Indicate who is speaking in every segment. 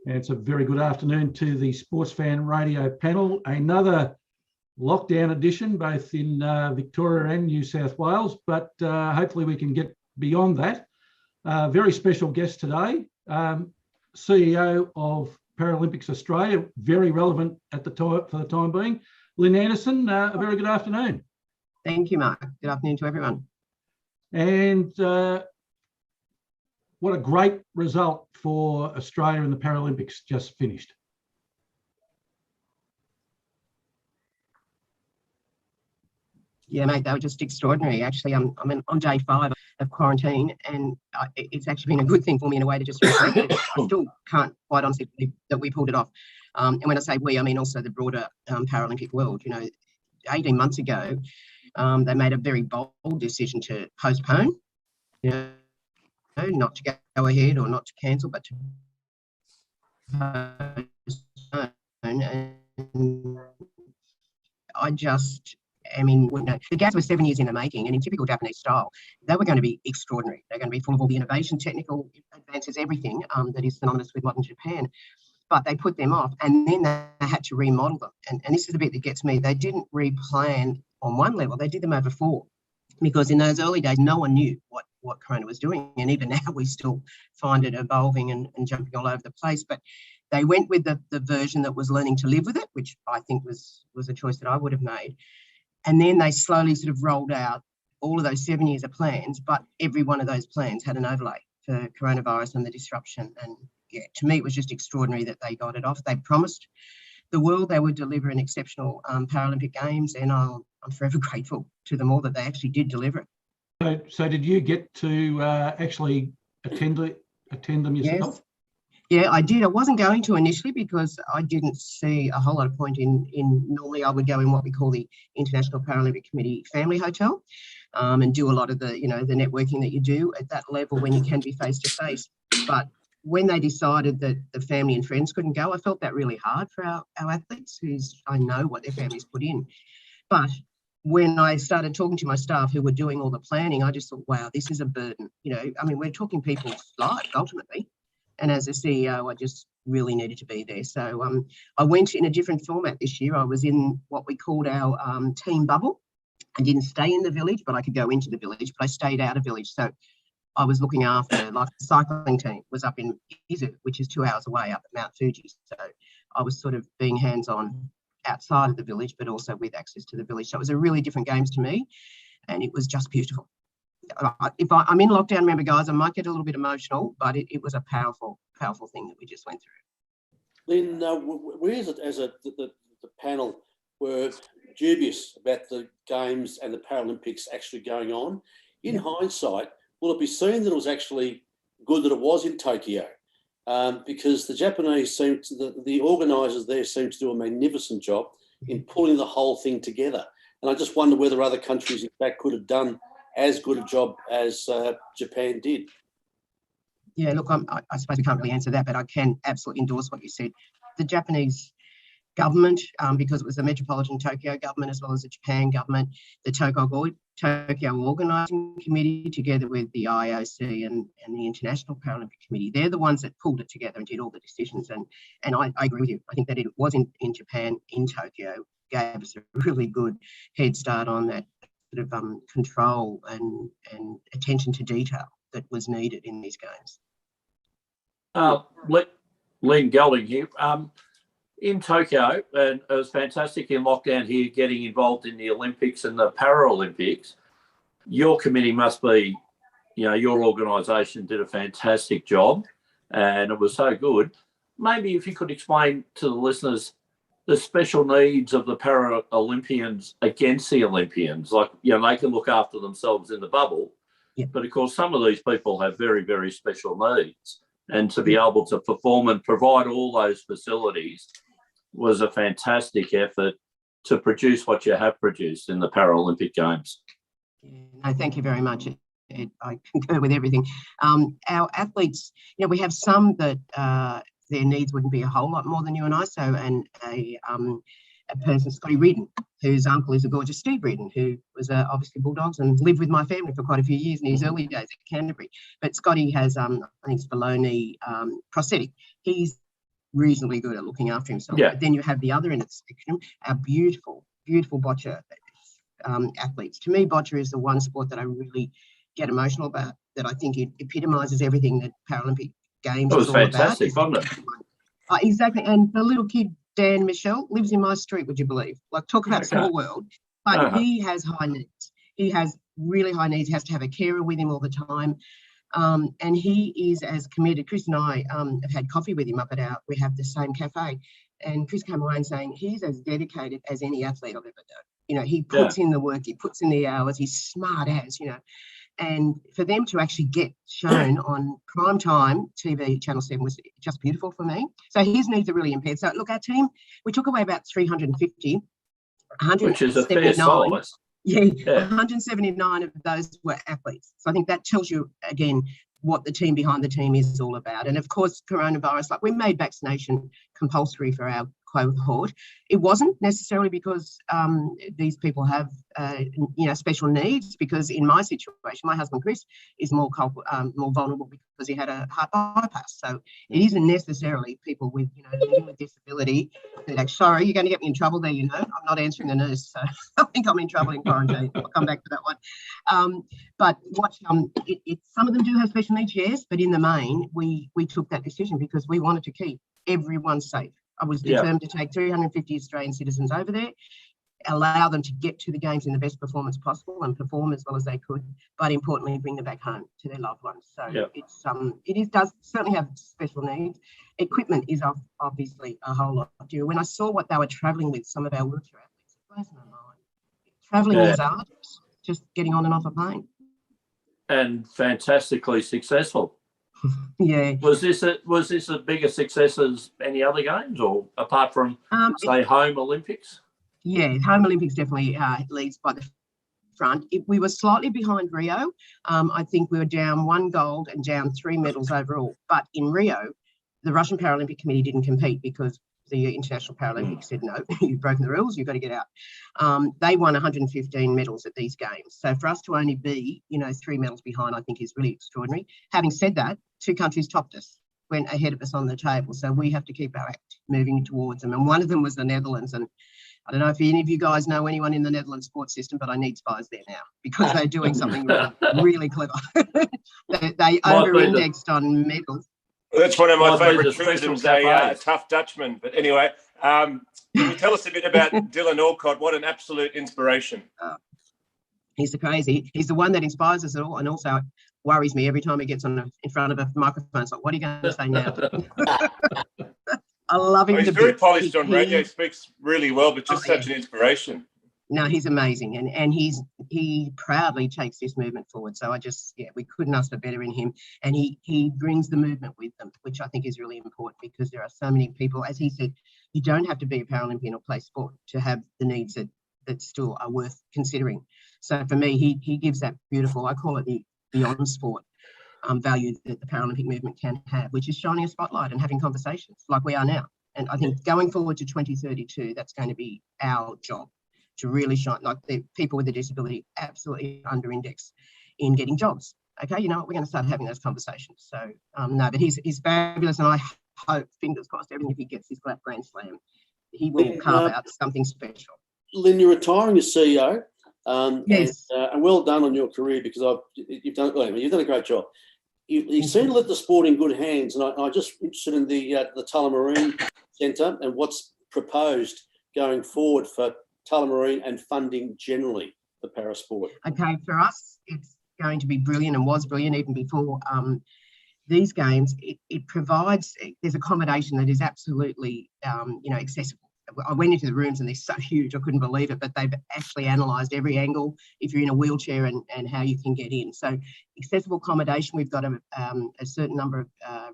Speaker 1: And it's a very good afternoon to the Sportzfan Radio panel. Another lockdown edition, both in Victoria and New South Wales, but hopefully we can get beyond that. Very special guest today, CEO of Paralympics Australia, very relevant at the time for the time being. Lynne Anderson, a very good afternoon.
Speaker 2: Thank you, Mark. Good afternoon to everyone.
Speaker 1: And what a great result for Australia in the Paralympics just finished.
Speaker 2: Yeah, mate, they were just extraordinary. Actually, I'm on day 5 of quarantine, and it's actually been a good thing for me in a way to just reflect it. I still can't quite honestly believe that we pulled it off. And when I say we, I mean also the broader Paralympic world. You know, 18 months ago, they made a very bold decision to postpone, you know, not to go ahead or not to cancel, but to postpone. And I mean, the games were 7 years in the making, and in typical Japanese style, they were going to be extraordinary. They're going to be full of all the innovation, technical advances, everything that is synonymous with modern Japan. But they put them off, and then they had to remodel them. And this is the bit that gets me. They didn't replan on one level. They did them over 4. Because in those early days, no one knew what Corona was doing. And even now, we still find it evolving and jumping all over the place. But they went with the version that was learning to live with it, which I think was a choice that I would have made. And then they slowly sort of rolled out all of those 7 years of plans, but every one of those plans had an overlay for coronavirus and the disruption. And yeah, to me, it was just extraordinary that they got it off. They promised the world they would deliver an exceptional Paralympic Games, and I'm forever grateful to them all that they actually did deliver it.
Speaker 1: So did you get to actually attend them yourself?
Speaker 2: Yes. Yeah, I did. I wasn't going to initially because I didn't see a whole lot of point in normally I would go in what we call the International Paralympic Committee family hotel and do a lot of the networking that you do at that level when you can be face to face. But when they decided that the family and friends couldn't go, I felt that really hard for our athletes, who's I know what their families put in. But when I started talking to my staff who were doing all the planning, I just thought, wow, this is a burden. You know, I mean, we're talking people's lives ultimately. And as a CEO, I just really needed to be there. So I went in a different format this year. I was in what we called our team bubble. I didn't stay in the village, but I could go into the village, but I stayed out of village. So I was looking after, like the cycling team was up in Izu, which is 2 hours away up at Mount Fuji. So I was sort of being hands-on outside of the village, but also with access to the village. So it was a really different games to me, and it was just beautiful. If I'm in lockdown, remember, guys, I might get a little bit emotional, but it was a powerful, powerful thing that we just went through.
Speaker 3: Lynne, we as the panel were dubious about the Games and the Paralympics actually going on. In hindsight, will it be seen that it was actually good that it was in Tokyo? Because the Japanese the organisers there seem to do a magnificent job in pulling the whole thing together. And I just wonder whether other countries, in fact, could have done as good a job as Japan did.
Speaker 2: Yeah, look, I suppose we can't really answer that, but I can absolutely endorse what you said. The Japanese government, because it was the Metropolitan Tokyo government as well as the Japan government, the Tokyo Organising Committee, together with the IOC and the International Paralympic Committee, they're the ones that pulled it together and did all the decisions. And I agree with you. I think that it was in Japan, in Tokyo, gave us a really good head start on that sort of control and attention to detail that was needed in these games.
Speaker 4: Lynne, Gelding here. In Tokyo, and it was fantastic in lockdown here, getting involved in the Olympics and the Paralympics. Your committee must be, your organisation did a fantastic job, and it was so good. Maybe if you could explain to the listeners the special needs of the Paralympians against the Olympians. Like, they can look after themselves in the bubble, but of course some of these people have very, very special needs, and to be able to perform and provide all those facilities was a fantastic effort to produce what you have produced in the Paralympic Games.
Speaker 2: No, thank you very much. I concur with everything. Our athletes, we have some that their needs wouldn't be a whole lot more than you and I. So, and a person, Scotty Reardon, whose uncle is a gorgeous Steve Reardon, who was obviously Bulldogs and lived with my family for quite a few years in his early days at Canterbury. But Scotty has, I think it's below knee prosthetic. He's reasonably good at looking after himself.
Speaker 4: Yeah.
Speaker 2: But then you have the other end of the spectrum, our beautiful boccia athletes. To me, boccia is the one sport that I really get emotional about, that I think it epitomises everything that Paralympic Games
Speaker 4: It was
Speaker 2: is all
Speaker 4: fantastic,
Speaker 2: about.
Speaker 4: wasn't it?
Speaker 2: Exactly. And the little kid, Dan Michel, lives in my street, would you believe? Like, talk about small world. But he has high needs. He has really high needs. He has to have a carer with him all the time. And he is as committed. Chris and I have had coffee with him we have the same cafe. And Chris came away and saying he's as dedicated as any athlete I've ever done. You know, he puts in the work, he puts in the hours, he's smart as, you know. And for them to actually get shown on prime time TV, Channel 7, was just beautiful for me. So his needs are really impaired. So look, our team, we took away about 350,
Speaker 4: which is a fair size.
Speaker 2: Yeah, 179 of those were athletes. So I think that tells you, again, what the team behind the team is all about. And of course, coronavirus, like, we made vaccination compulsory for our cohort. It wasn't necessarily because these people have, special needs, because in my situation, my husband Chris is more vulnerable because he had a heart bypass. So it isn't necessarily people with, living with disability that are, sorry, you're going to get me in trouble there, I'm not answering the nurse, so I think I'm in trouble in quarantine. I'll come back to that one. But what some of them do have special needs, yes, but in the main, we took that decision because we wanted to keep everyone safe. I was determined to take 350 Australian citizens over there, allow them to get to the games in the best performance possible and perform as well as they could, but importantly, bring them back home to their loved ones. So it does certainly have special needs. Equipment is obviously a whole lot dearer. When I saw what they were travelling with, some of our wheelchair athletes, it blows my mind. Travelling is arduous, just getting on and off a plane. And
Speaker 4: fantastically successful.
Speaker 2: Yeah.
Speaker 4: Was this a bigger success as any other games, or apart from say home Olympics?
Speaker 2: Yeah, home Olympics definitely leads by the front. We were slightly behind Rio. I think we were down 1 gold and down 3 medals overall. But in Rio, the Russian Paralympic Committee didn't compete because the International Paralympics said, no, you've broken the rules, you've got to get out. They won 115 medals at these games. So for us to only be, 3 medals behind, I think is really extraordinary. Having said that, 2 countries topped us, went ahead of us on the table. So we have to keep our act moving towards them. And one of them was the Netherlands. And I don't know if any of you guys know anyone in the Netherlands sports system, but I need spies there now because they're doing something really, really clever. they over-indexed on medals.
Speaker 5: That's one of my favourite truisms, a tough Dutchman. But anyway, can you tell us a bit about Dylan Alcott? What an absolute inspiration.
Speaker 2: He's he's the one that inspires us all, and also worries me every time he gets in front of a microphone. It's like, what are you going to say now? I love him.
Speaker 5: He's very polished on radio, speaks really well, but just such an inspiration.
Speaker 2: No, he's amazing, and he proudly takes this movement forward. So we couldn't ask for better in him, and he brings the movement with them, which I think is really important because there are so many people. As he said, you don't have to be a Paralympian or play sport to have the needs that still are worth considering. So for me, he gives that beautiful, I call it the beyond sport value that the Paralympic movement can have, which is shining a spotlight and having conversations like we are now. And I think going forward to 2032, that's going to be our job, to really shine, like the people with a disability absolutely under index in getting jobs. Okay, you know what, we're going to start having those conversations. So no, but he's fabulous, and I hope, fingers crossed, everything, if he gets his Grand Slam, he will carve out something special.
Speaker 3: Lynne, you're retiring as CEO.
Speaker 2: Yes.
Speaker 3: And well done on your career, because you've done a great job. You seem to let the sport in good hands, and I'm just interested in the Tullamarine Centre and what's proposed going forward for Tullamarine and funding generally for parasport.
Speaker 2: Okay, for us, it's going to be brilliant, and was brilliant even before these games. It provides, there's accommodation that is absolutely, accessible. I went into the rooms and they're so huge, I couldn't believe it, but they've actually analysed every angle if you're in a wheelchair and how you can get in. So accessible accommodation, we've got a certain number of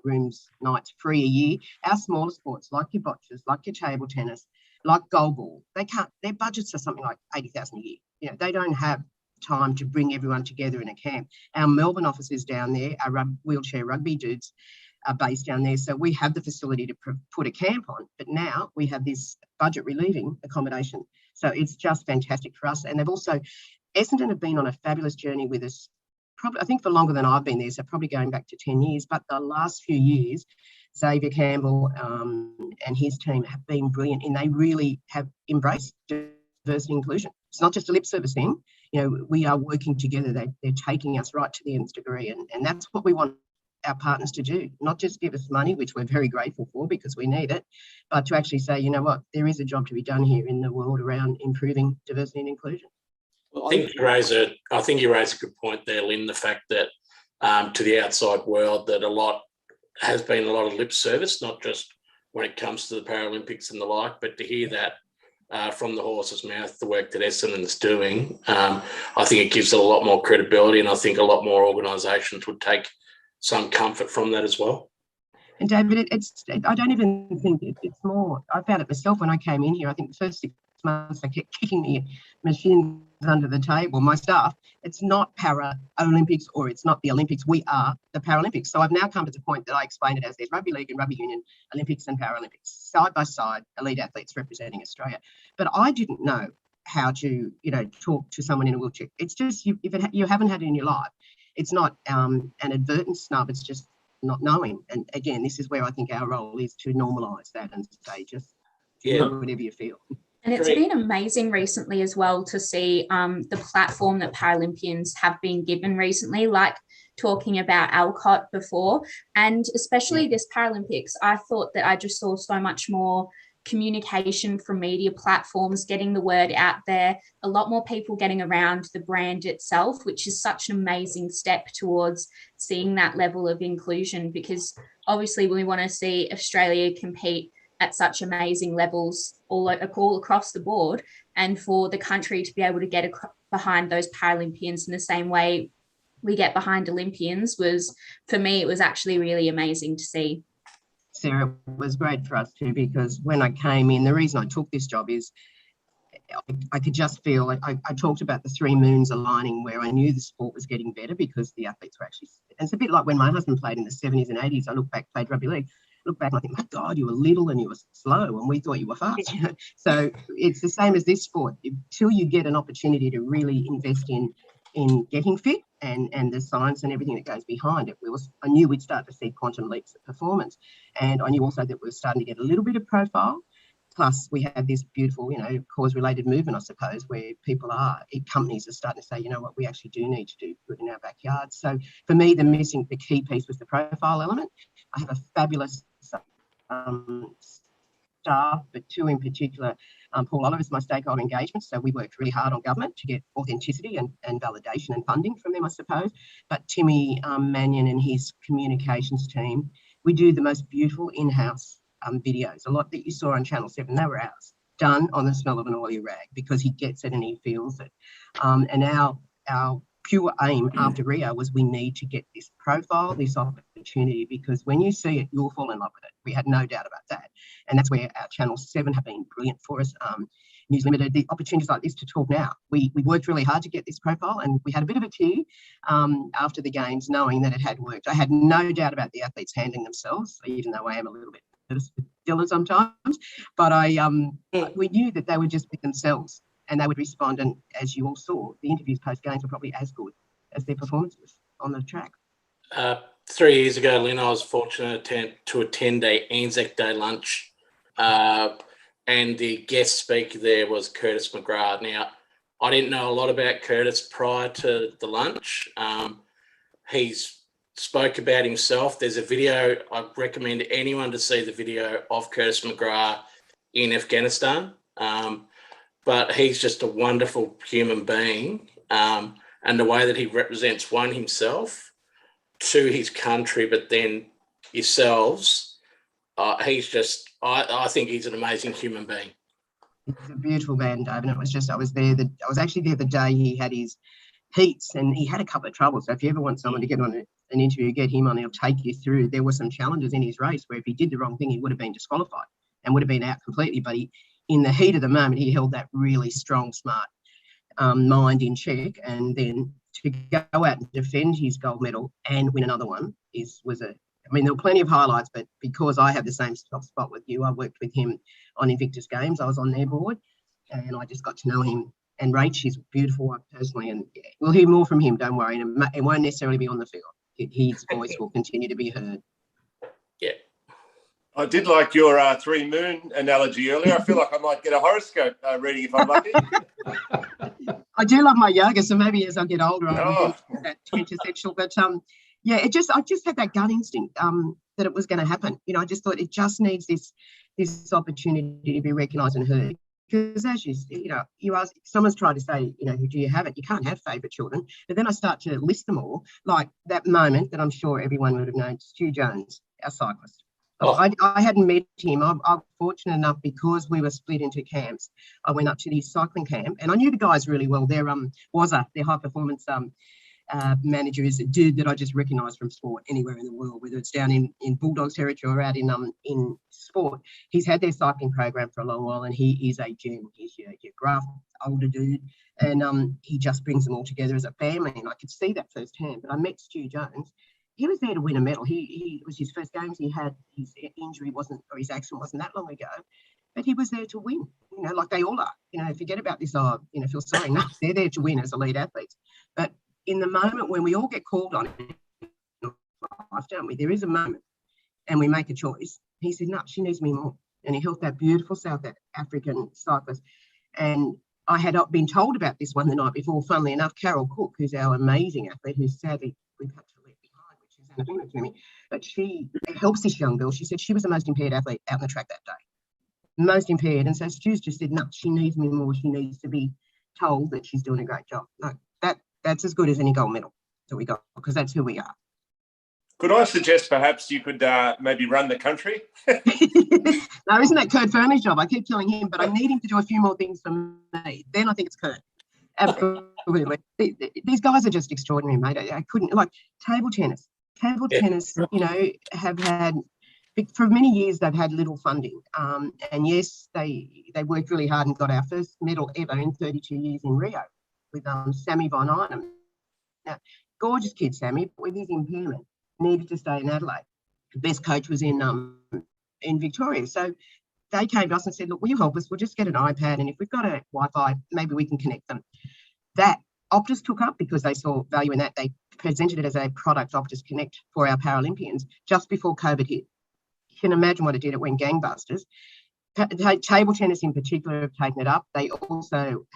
Speaker 2: rooms, nights free a year. Our smaller sports, like your boccias, like your table tennis, like goalball, their budgets are something like $80,000 a year. They don't have time to bring everyone together in a camp. Our Melbourne office is down there, our wheelchair rugby dudes are based down there. So we have the facility to put a camp on, but now we have this budget relieving accommodation. So it's just fantastic for us. And they've also, Essendon have been on a fabulous journey with us, probably, I think for longer than I've been there, so probably going back to 10 years, but the last few years, Xavier Campbell and his team have been brilliant, and they really have embraced diversity and inclusion. It's not just a lip service thing. We are working together. They're taking us right to the nth degree, and that's what we want our partners to do, not just give us money, which we're very grateful for because we need it, but to actually say, you know what, there is a job to be done here in the world around improving diversity and inclusion.
Speaker 6: Well, I think you raise a good point there, Lynne, the fact that to the outside world that has been a lot of lip service, not just when it comes to the Paralympics and the like, but to hear that from the horse's mouth, the work that Essendon's doing, I think it gives it a lot more credibility, and I think a lot more organisations would take some comfort from that as well.
Speaker 2: And David, I don't even think it's more. I found it myself when I came in here. I think the first 6 months I kept kicking the machines under the table, my staff. It's not Paralympics or it's not the Olympics. We are the Paralympics. So I've now come to the point that I explain it as there's rugby league and rugby union, Olympics and Paralympics, side by side, elite athletes representing Australia. But I didn't know how to, talk to someone in a wheelchair. It's just if you haven't had it in your life. It's not an advertent snub, it's just not knowing. And again, this is where I think our role is to normalise that and say just do whatever you feel.
Speaker 7: And it's been amazing recently as well to see the platform that Paralympians have been given recently, like talking about Alcott before, and especially this Paralympics. I thought that I just saw so much more communication from media platforms, getting the word out there, a lot more people getting around the brand itself, which is such an amazing step towards seeing that level of inclusion, because obviously we want to see Australia compete at such amazing levels all across the board, and for the country to be able to get behind those Paralympians in the same way we get behind Olympians was, for me, it was actually really amazing to see.
Speaker 2: Sarah, was great for us too, because when I came in, the reason I took this job is I could just feel, I talked about the 3 moons aligning, where I knew the sport was getting better because the athletes were actually, and it's a bit like when my husband played in the 70s and 80s, I played rugby league, look back and I think, my God, you were little and you were slow and we thought you were fast. So it's the same as this sport. Until you get an opportunity to really invest in getting fit and the science and everything that goes behind it, I knew we'd start to see quantum leaps of performance. And I knew also that we were starting to get a little bit of profile. Plus, we have this beautiful, cause-related movement, I suppose, where companies are starting to say, you know what, we actually do need to do good in our backyard. So for me, the key piece was the profile element. I have a fabulous staff, but 2 in particular. Paul Oliver's my stakeholder engagement, so we worked really hard on government to get authenticity and validation and funding from them, I suppose. But Timmy Mannion and his communications team, we do the most beautiful in-house videos. A lot that you saw on Channel 7, they were ours, done on the smell of an oily rag, because he gets it and he feels it. And our pure aim after Rio was, we need to get this profile, this opportunity, because when you see it, you'll fall in love with it. We had no doubt about that. And that's where our Channel 7 have been brilliant for us. News Limited, the opportunities like this to talk now. We worked really hard to get this profile, and we had a bit of a tear after the games, knowing that it had worked. I had no doubt about the athletes handling themselves, even though I am a little bit nervous with Dylan sometimes. But we knew that they would just be themselves, and they would respond. And as you all saw, the interviews post-games were probably as good as their performances on the track.
Speaker 6: 3 years ago, Lynne, I was fortunate to attend a Anzac Day lunch, and the guest speaker there was Curtis McGrath. Now, I didn't know a lot about Curtis prior to the lunch. He's spoke about himself. There's a video. I recommend anyone to see the video of Curtis McGrath in Afghanistan. But he's just a wonderful human being, and the way that he represents himself, 2 his country, but then yourselves. He's just, I think he's an amazing human being.
Speaker 2: He's a beautiful man, David. It was just, I was actually there the day he had his heats, and he had a couple of troubles. So if you ever want someone to get on an interview, get him on, he'll take you through. There were some challenges in his race where if he did the wrong thing, he would have been disqualified and would have been out completely. But in the heat of the moment, he held that really strong, smart mind in check, and then to go out and defend his gold medal and win another one there were plenty of highlights, but because I have the same soft spot with you, I worked with him on Invictus Games. I was on their board, and I just got to know him. And Rach is beautiful personally, and we'll hear more from him, don't worry. And it won't necessarily be on the field. His voice will continue to be heard.
Speaker 6: Yeah.
Speaker 5: I did like your 3 moon analogy earlier. I feel like I might get a horoscope reading if I'm lucky.
Speaker 2: I do love my yoga, so maybe as I get older, I'll be that quintessential. But yeah, I just had that gut instinct that it was going to happen. You know, I just thought it just needs this opportunity to be recognised and heard. Because as you ask, someone's tried to say, you know, do you have it? You can't have favourite children. But then I start to list them all, like that moment that I'm sure everyone would have known, Stu Jones, our cyclist. Oh. I hadn't met him. I'm fortunate enough because we were split into camps. I went up to the cycling camp and I knew the guys really well. Their their high performance manager is a dude that I just recognise from sport anywhere in the world, whether it's down in Bulldogs territory or out in sport. He's had their cycling program for a long while and he is a gem. He's your gruff, older dude, and he just brings them all together as a family, and I could see that firsthand. But I met Stu Jones. He was there to win a medal. He was his first games. He had his injury his accident wasn't that long ago, but he was there to win. You know, like they all are. You know, forget about this. Feel sorry. No, they're there to win as elite athletes. But in the moment when we all get called on in life, don't we? There is a moment, and we make a choice. He said, "No, she needs me more," and he helped that beautiful South African cyclist. And I had been told about this one the night before. Funnily enough, Carol Cook, who's our amazing athlete, who's sadly we've had to leave behind, which is anathema to me, but she helps this young girl. She said she was the most impaired athlete out on the track that day, most impaired. And so Stu's just said, "No, she needs me more. She needs to be told that she's doing a great job." No, that's as good as any gold medal that we got, because that's who we are.
Speaker 5: Could I suggest perhaps you could maybe run the country?
Speaker 2: No, isn't that Kurt Fernley's job? I keep telling him, but I need him to do a few more things for me. Then I think it's Kurt. Absolutely. These guys are just extraordinary, mate. I couldn't, like table tennis. Table tennis, you know, have had, for many years, they've had little funding. And yes, they worked really hard and got our first medal ever in 32 years in Rio with Sammy Von Einem. Now, gorgeous kid, Sammy, but with his impairment, needed to stay in Adelaide. The best coach was in Victoria. So they came to us and said, "Look, will you help us? We'll just get an iPad, and if we've got a Wi-Fi, maybe we can connect them." That Optus took up because they saw value in that. They presented it as a product, Optus Connect, for our Paralympians just before COVID hit. You can imagine what it did. It went gangbusters. Table tennis in particular have taken it up. They also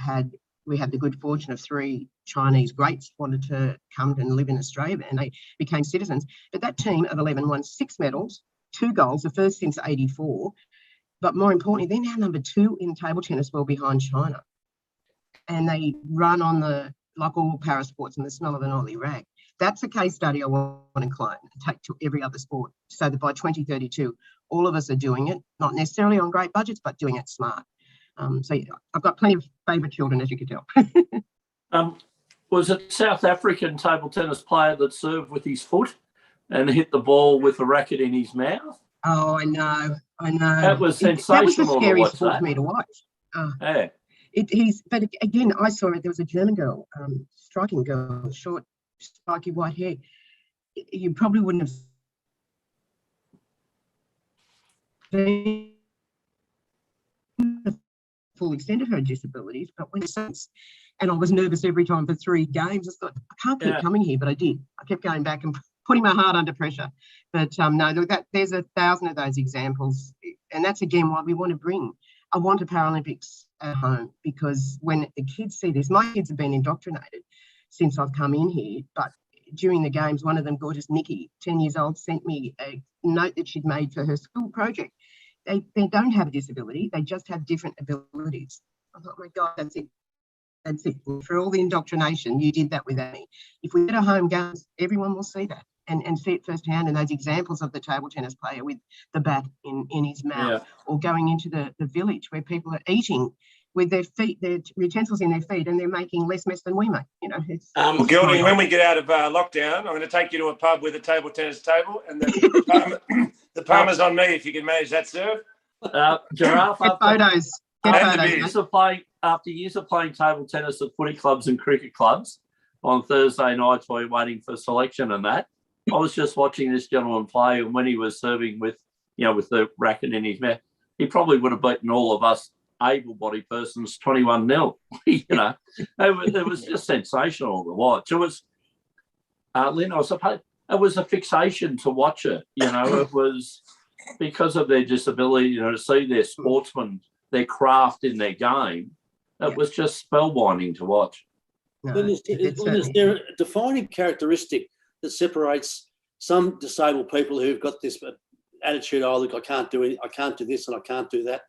Speaker 2: we had the good fortune of 3 Chinese greats wanted to come and live in Australia, and they became citizens. But that team of 11 won 6 medals, 2 golds, the first since '84. But more importantly, they're now number 2 in table tennis, well behind China. And they run on like all para sports, and the smell of an oily rag. That's a case study I want to clone and take to every other sport, so that by 2032, all of us are doing it, not necessarily on great budgets, but doing it smart. So yeah, I've got plenty of favourite children, as you could tell.
Speaker 4: Was it South African table tennis player that served with his foot and hit the ball with a racket in his mouth?
Speaker 2: Oh, I know.
Speaker 4: That was sensational.
Speaker 2: That was the scariest sport for me to watch.
Speaker 4: Yeah.
Speaker 2: But again, I saw it. There was a German girl, striking girl, short, spiky white hair. You probably wouldn't have seen the full extent of her disabilities, but when and I was nervous every time for 3 games. I thought, I can't keep coming here, but I did. I kept going back and putting my heart under pressure. But no, look, there's 1,000 of those examples, and that's again why we want to bring. I want a Paralympics at home, because when the kids see this, my kids have been indoctrinated since I've come in here, but during the games, one of them, gorgeous Nikki, 10 years old, sent me a note that she'd made for her school project. They don't have a disability, they just have different abilities. I thought, my God, that's it. That's it. For all the indoctrination, you did that with me. If we get a home games, everyone will see that and see it firsthand. And those examples of the table tennis player with the bat in his mouth, or going into the village where people are eating with their feet, their utensils in their feet, and they're making less mess than we make. You know, it's
Speaker 5: well, Gelding, when we get out of lockdown, I'm going to take you to a pub with a table tennis table, and the Parma's on me if you can manage that, sir.
Speaker 4: Giraffe,
Speaker 2: get photos.
Speaker 4: After years of playing table tennis at footy clubs and cricket clubs on Thursday nights while you're waiting for selection and that, I was just watching this gentleman play, and when he was serving with the racket in his mouth, he probably would have beaten all of us able-bodied persons 21-0. It was just sensational to watch. It was, Lynne, I suppose, it was a fixation to watch it. It was because of their disability, you know, to see their sportsmen, their craft in their game, it was just spellbinding to watch.
Speaker 2: No,
Speaker 3: Is there a defining characteristic that separates some disabled people who've got this attitude, oh, look, I can't do this and I can't do that,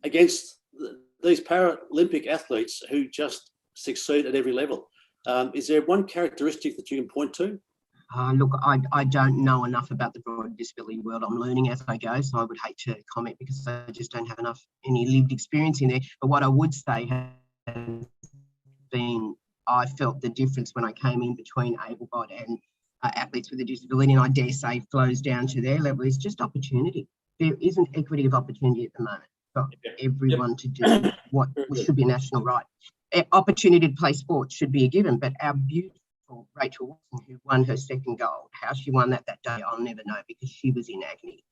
Speaker 3: against these Paralympic athletes who just succeed at every level? Is there one characteristic that you can point to?
Speaker 2: Look, I don't know enough about the broad disability world. I'm learning as I go, so I would hate to comment because I just don't have any lived experience in there. But what I would say has been, I felt the difference when I came in between able-bodied and athletes with a disability, and I dare say flows down to their level, is just opportunity. There isn't equity of opportunity at the moment for everyone to do what should be a national right. Opportunity to play sports should be a given, but our beautiful Rachel Wilson, who won her second gold, how she won that day, I'll never know, because she was in agony.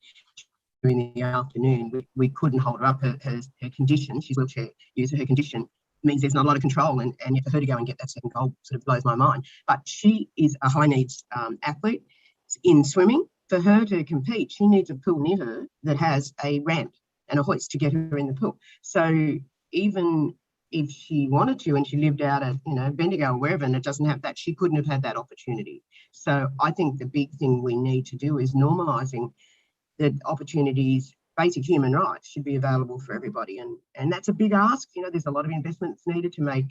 Speaker 2: During the afternoon, we couldn't hold her up. Her condition, she's wheelchair user, her condition means there's not a lot of control, and yet for her to go and get that second gold sort of blows my mind. But she is a high needs athlete in swimming. For her to compete, she needs a pool near her that has a ramp and a hoist to get her in the pool. So even if she wanted to and she lived out at, Bendigo or wherever, and it doesn't have that, she couldn't have had that opportunity. So I think the big thing we need to do is normalising that opportunities, basic human rights should be available for everybody. And that's a big ask. There's a lot of investments needed to make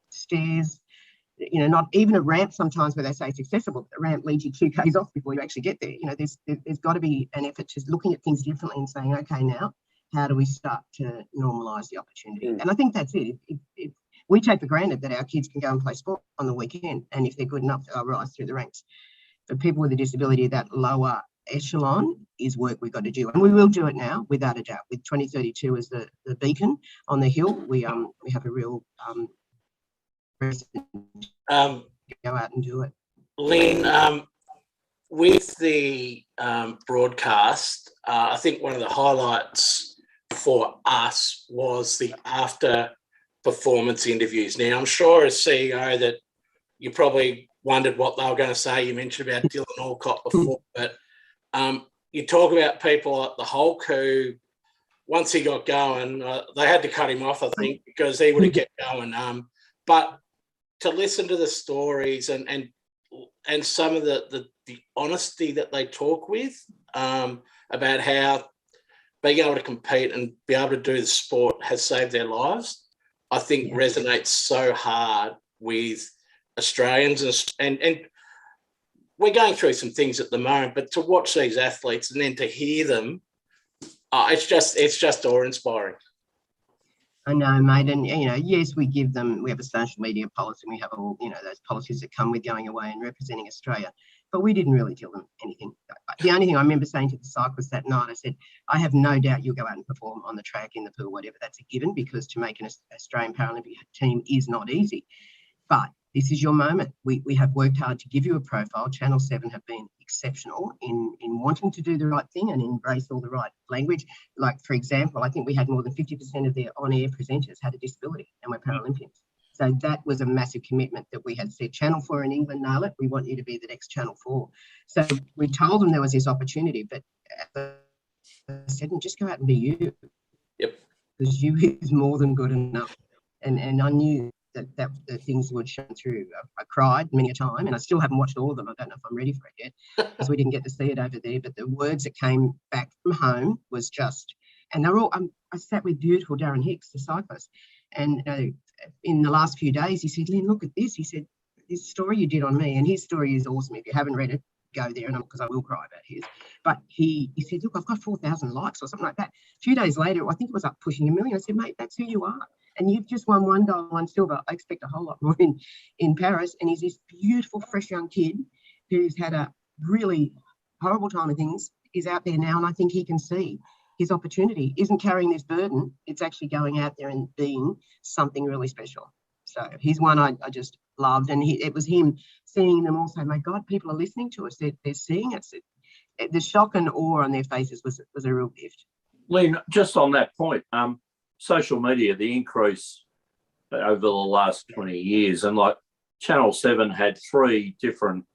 Speaker 2: stairs, not even a ramp sometimes where they say it's accessible, but the ramp leads you 2 k's off before you actually get there. There's got to be an effort to looking at things differently and saying, okay, now, how do we start to normalise the opportunity? And I think that's it. If we take for granted that our kids can go and play sport on the weekend, and if they're good enough, they'll rise through the ranks. For people with a disability, that lower echelon is work we've got to do, and we will do it now, without a doubt. With 2032 as the beacon on the hill, we have a real reason to go out and do it.
Speaker 6: Lynne, with the broadcast, I think one of the highlights for us was the after performance interviews. Now, I'm sure as CEO that you probably wondered what they were going to say. You mentioned about Dylan Alcott before, but you talk about people like the Hulk who, once he got going, they had to cut him off, I think, because he would have kept going. But to listen to the stories and some of the honesty that they talk with about how being able to compete and be able to do the sport has saved their lives, I think resonates so hard with Australians. And we're going through some things at the moment, but to watch these athletes and then to hear them, it's just awe-inspiring.
Speaker 2: I know, mate. And, yes, we have a social media policy, and we have all, those policies that come with going away and representing Australia. But we didn't really tell them anything. The only thing I remember saying to the cyclists that night, I said, I have no doubt you'll go out and perform on the track, in the pool, whatever. That's a given, because to make an Australian Paralympic team is not easy. But this is your moment. We have worked hard to give you a profile. Channel 7 have been exceptional in wanting to do the right thing and embrace all the right language. Like, for example, I think we had more than 50% of their on-air presenters had a disability and were Paralympians. So that was a massive commitment that we had said, Channel 4 in England, nail it. We want you to be the next Channel 4. So we told them there was this opportunity, but as I said, just go out and be you.
Speaker 6: Yep.
Speaker 2: Because you is more than good enough. And I knew that the things would shine through. I cried many a time, and I still haven't watched all of them. I don't know if I'm ready for it yet, because we didn't get to see it over there. But the words that came back from home was just, and they're all. I sat with beautiful Darren Hicks, the cyclist, and in the last few days, he said, Lynne, look at this. He said, this story you did on me, and his story is awesome. If you haven't read it, go there, and because I will cry about his. But he said, look, I've got 4,000 likes or something like that. A few days later, I think it was up pushing 1 million. I said, mate, that's who you are. And you've just won 1 gold, 1 silver. I expect a whole lot more in Paris. And he's this beautiful, fresh young kid who's had a really horrible time of things, is out there now. And I think he can see his opportunity isn't carrying this burden. It's actually going out there and being something really special. So he's one I just loved. And it was him seeing them also. My God, people are listening to us. They're seeing us. The shock and awe on their faces was a real gift.
Speaker 4: Lynne, just on that point, social media, the increase over the last 20 years, and like Channel 7 had 3 different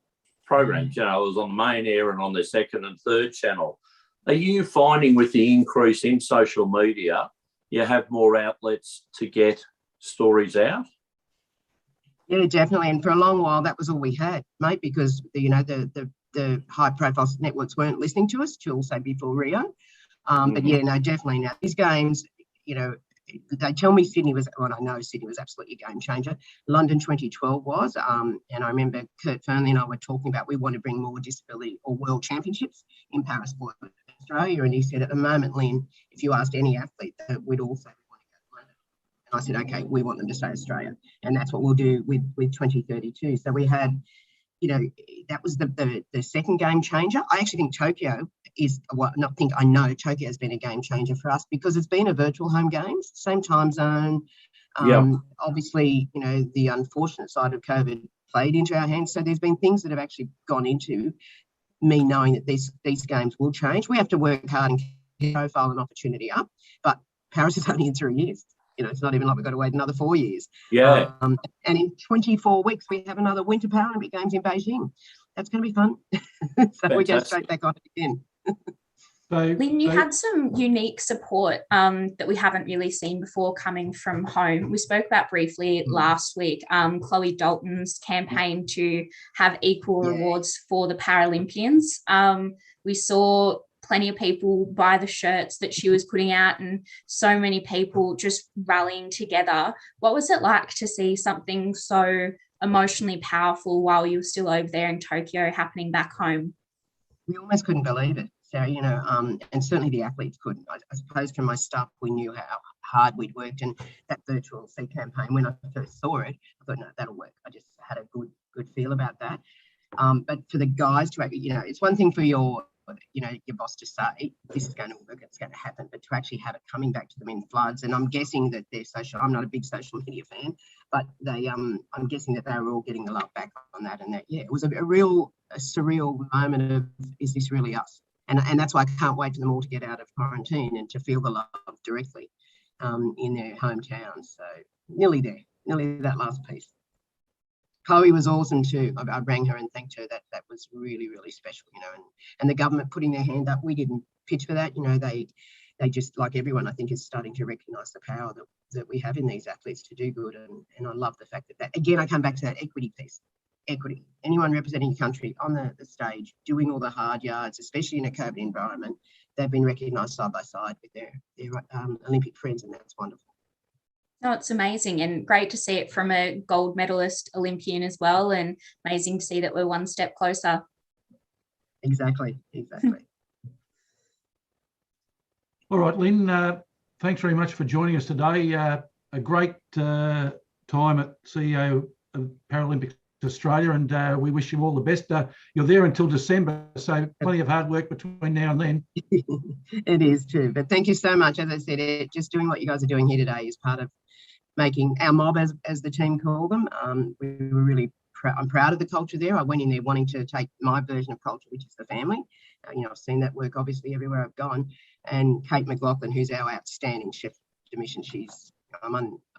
Speaker 4: programs. It was on the main air and on their second and third channel. Are you finding with the increase in social media, you have more outlets to get stories out?
Speaker 2: Yeah, definitely. And for a long while, that was all we had, mate, because the high-profile networks weren't listening to us till, say, before Rio. But yeah, no, definitely now. These games, they tell me Sydney was, well, I know Sydney was absolutely a game changer. London 2012 was, and I remember Kurt Fernley and I were talking about we want to bring more disability or world championships in parasport for Australia. And he said, at the moment, Lynne, if you asked any athlete, we'd all say we want to go to London. And I said, okay, we want them to stay Australia. And that's what we'll do with 2032. So we had, that was the second game changer. I actually think Tokyo is, well, I know Tokyo has been a game changer for us because it's been a virtual home games, same time zone. Obviously, the unfortunate side of COVID played into our hands. So there's been things that have actually gone into me knowing that these games will change. We have to work hard and get profile and opportunity up, but Paris is only in 3 years. It's not even like we've got to wait another 4 years.
Speaker 4: Yeah.
Speaker 2: And in 24 weeks, we have another Winter Paralympic Games in Beijing. That's going to be fun. So we go straight back on it again.
Speaker 7: Lynne, you had some unique support that we haven't really seen before coming from home. We spoke about briefly last week, Chloe Dalton's campaign to have equal rewards for the Paralympians. We saw plenty of people buy the shirts that she was putting out and so many people just rallying together. What was it like to see something so emotionally powerful while you were still over there in Tokyo happening back home?
Speaker 2: We almost couldn't believe it. So, and certainly the athletes couldn't. I suppose from my stuff, we knew how hard we'd worked, and that virtual C campaign, when I first saw it, I thought, no, that'll work. I just had a good feel about that. But for the guys to, it's one thing for your boss to say, this is going to work, it's going to happen, but to actually have it coming back to them in floods. And I'm guessing that I'm not a big social media fan, but I'm guessing that they were all getting the love back on that. And that, it was a real surreal moment of, is this really us? And that's why I can't wait for them all to get out of quarantine and to feel the love directly in their hometowns. So nearly there, nearly that last piece. Chloe was awesome too. I rang her and thanked her. That was really, really special, and the government putting their hand up. We didn't pitch for that. They just, like everyone, I think, is starting to recognise the power that we have in these athletes to do good. And I love the fact that again, I come back to that equity piece. Equity. Anyone representing your country on the stage, doing all the hard yards, especially in a COVID environment, they've been recognised side by side with their Olympic friends, and that's wonderful.
Speaker 7: No, it's amazing and great to see it from a gold medalist Olympian as well, and amazing to see that we're one step closer.
Speaker 2: Exactly.
Speaker 1: All right, Lynne, thanks very much for joining us today. A great time at CEO of Paralympics Australia, and we wish you all the best. You're there until December, so plenty of hard work between now and then.
Speaker 2: It is too, but thank you so much. As I said, just doing what you guys are doing here today is part of making our mob, as the team call them. We were really I'm proud of the culture there. I went in there wanting to take my version of culture, which is the family. I've seen that work obviously everywhere I've gone. And Kate McLaughlin, who's our outstanding chef de mission, I'm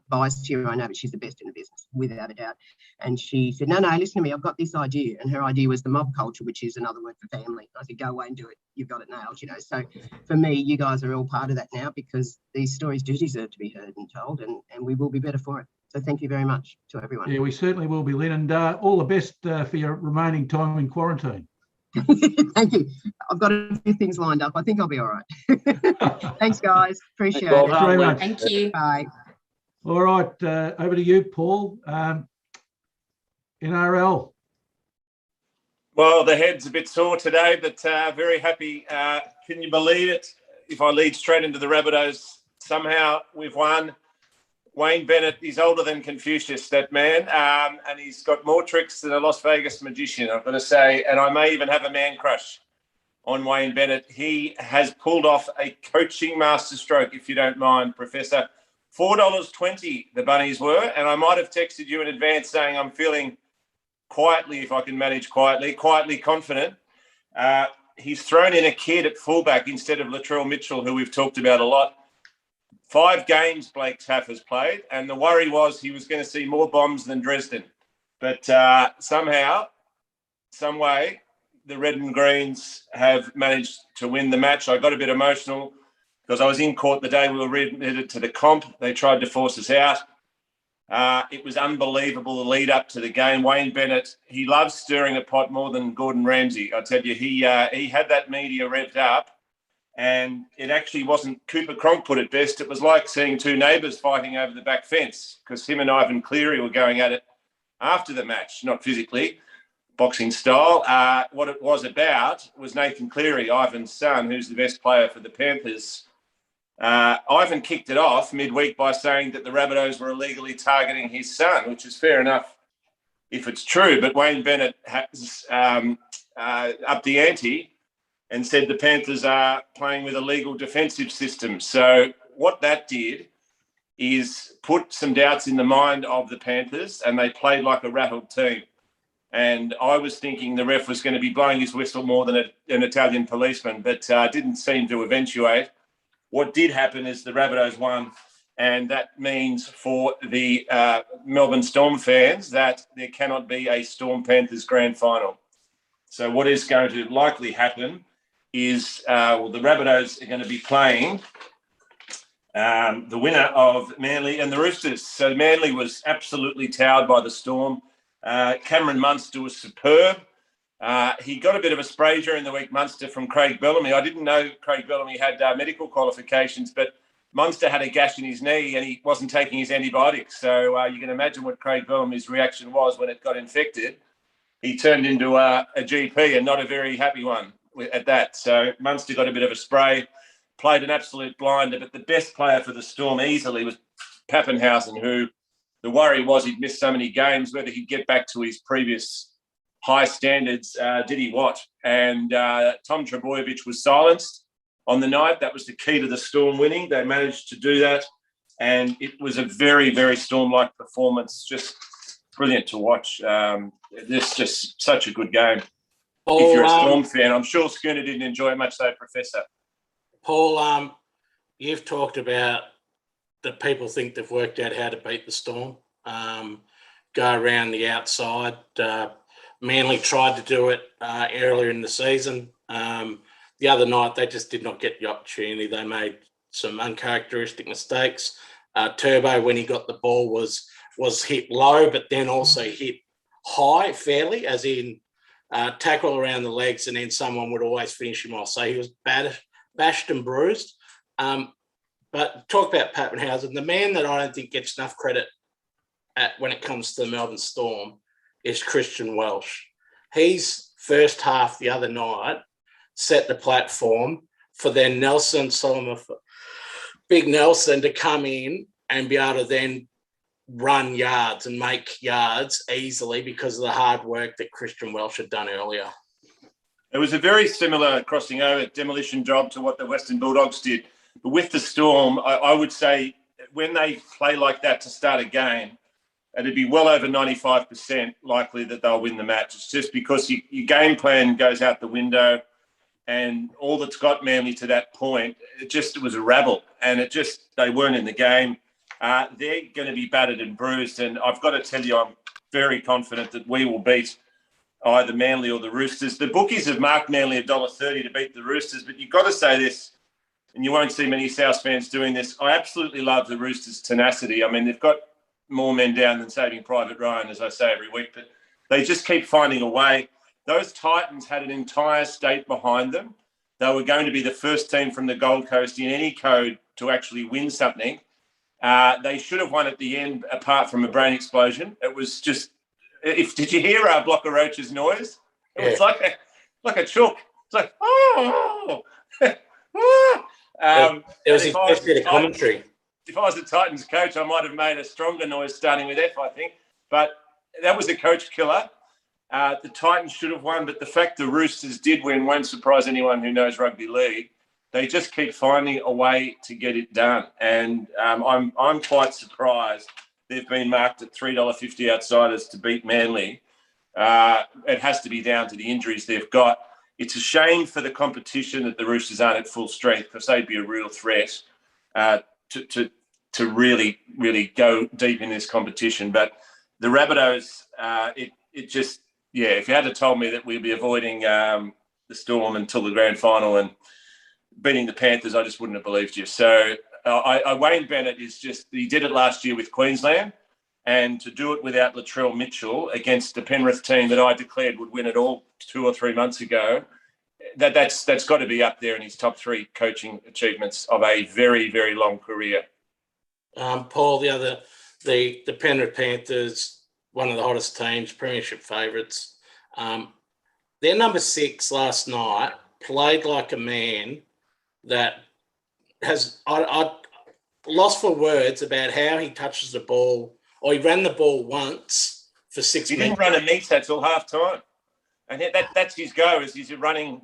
Speaker 2: unbiased here, I know, but she's the best in the business, without a doubt. And she said, no, listen to me, I've got this idea. And her idea was the mob culture, which is another word for family. I said, go away and do it. You've got it nailed, So for me, you guys are all part of that now, because these stories do deserve to be heard and told, and we will be better for it. So thank you very much to everyone.
Speaker 1: Yeah, we certainly will be, Lynne, and all the best for your remaining time in quarantine.
Speaker 2: Thank you. I've got a few things lined up. I think I'll be all right. Thanks, guys. Appreciate it.
Speaker 1: Thanks very much.
Speaker 7: Thank you.
Speaker 2: Bye.
Speaker 1: All right, over to you, Paul. NRL.
Speaker 5: Well, the head's a bit sore today, but very happy. Can you believe it? If I lead straight into the Rabbitohs, somehow we've won. Wayne Bennett, he's older than Confucius, that man, and he's got more tricks than a Las Vegas magician, I've got to say, and I may even have a man crush on Wayne Bennett. He has pulled off a coaching masterstroke, if you don't mind, Professor. $4.20 the bunnies were, and I might have texted you in advance saying I'm feeling quietly, if I can manage quietly confident. He's thrown in a kid at fullback instead of Latrell Mitchell, who we've talked about a lot. 5 games Blake Taff has played, and the worry was he was going to see more bombs than Dresden. But somehow, some way, the Red and Greens have managed to win the match. I got a bit emotional because I was in court the day we were readmitted to the comp. They tried to force us out. It was unbelievable, the lead up to the game. Wayne Bennett, he loves stirring the pot more than Gordon Ramsay. I tell you, he had that media revved up, and it actually wasn't, Cooper Cronk put it best, it was like seeing two neighbours fighting over the back fence, because him and Ivan Cleary were going at it after the match, not physically, boxing style. What it was about was Nathan Cleary, Ivan's son, who's the best player for the Panthers. Ivan kicked it off midweek by saying that the Rabbitohs were illegally targeting his son, which is fair enough if it's true. But Wayne Bennett has upped the ante and said the Panthers are playing with a legal defensive system. So what that did is put some doubts in the mind of the Panthers, and they played like a rattled team. And I was thinking the ref was going to be blowing his whistle more than an Italian policeman, but didn't seem to eventuate. What did happen is the Rabbitohs won, and that means for the Melbourne Storm fans that there cannot be a Storm Panthers grand final. So what is going to likely happen is the Rabbitohs are going to be playing the winner of Manly and the Roosters. So Manly was absolutely towered by the Storm. Cameron Munster was superb. He got a bit of a spray during the week, Munster, from Craig Bellamy. I didn't know Craig Bellamy had medical qualifications, but Munster had a gash in his knee and he wasn't taking his antibiotics. So you can imagine what Craig Bellamy's reaction was when it got infected. He turned into a GP, and not a very happy one at that. So Munster got a bit of a spray, played an absolute blinder, but the best player for the Storm easily was Pappenhausen, who the worry was he'd missed so many games, whether he'd get back to his previous high standards, did he what? And Tom Trebojevic was silenced on the night. That was the key to the Storm winning. They managed to do that, and it was a very, very Storm-like performance. Just brilliant to watch. This just such a good game.
Speaker 6: Paul,
Speaker 5: if you're a Storm fan, I'm sure Schooner didn't enjoy it much though, Professor.
Speaker 6: Paul, you've talked about that people think they've worked out how to beat the Storm, go around the outside. Manly tried to do it earlier in the season. The other night, they just did not get the opportunity. They made some uncharacteristic mistakes. Turbo, when he got the ball, was hit low, but then also hit high fairly, as in tackle around the legs, and then someone would always finish him off. So he was bashed and bruised. But talk about Pappenhausen, the man that I don't think gets enough credit when it comes to the Melbourne Storm is Christian Welch. His first half the other night set the platform for then Nelson Solomon, Big Nelson, to come in and be able to then run yards and make yards easily because of the hard work that Christian Welch had done earlier.
Speaker 5: It was a very similar crossing over demolition job to what the Western Bulldogs did. But with the Storm, I would say when they play like that to start a game, it'd be well over 95% likely that they'll win the match. It's just because your game plan goes out the window, and all that's got Manly to that point, it was a rabble, and they weren't in the game. They're going to be battered and bruised, and I've got to tell you, I'm very confident that we will beat either Manly or the Roosters. The bookies have marked Manly $1.30 to beat the Roosters, but you've got to say this, and you won't see many South fans doing this. I absolutely love the Roosters' tenacity. I mean, they've got more men down than Saving Private Ryan, as I say every week, but they just keep finding a way. Those Titans had an entire state behind them. They were going to be the first team from the Gold Coast in any code to actually win something. They should have won at the end, apart from a brain explosion. It was just, did you hear Blocker Roach's noise? It was like a chook. It's like, oh.
Speaker 6: It was his best bit of commentary.
Speaker 5: If I was the Titans coach, I might have made a stronger noise starting with F, I think. But that was a coach killer. The Titans should have won, but the fact the Roosters did win won't surprise anyone who knows rugby league. They just keep finding a way to get it done. And I'm quite surprised they've been marked at $3.50 outsiders to beat Manly. It has to be down to the injuries they've got. It's a shame for the competition that the Roosters aren't at full strength, because they'd be a real threat to really, really go deep in this competition. But the Rabbitohs, if you had told me that we'd be avoiding the Storm until the grand final and beating the Panthers, I just wouldn't have believed you. So Wayne Bennett he did it last year with Queensland, and to do it without Latrell Mitchell against the Penrith team that I declared would win it all 2 or 3 months ago, that's got to be up there in his top 3 coaching achievements of a very, very long career.
Speaker 6: Paul, the Penrith Panthers, one of the hottest teams, premiership favourites. Their number 6 last night played like a man that has I lost for words about how he touches the ball, or he ran the ball once for 6 minutes.
Speaker 5: He didn't run a meter till half time. And that's his go, is he's running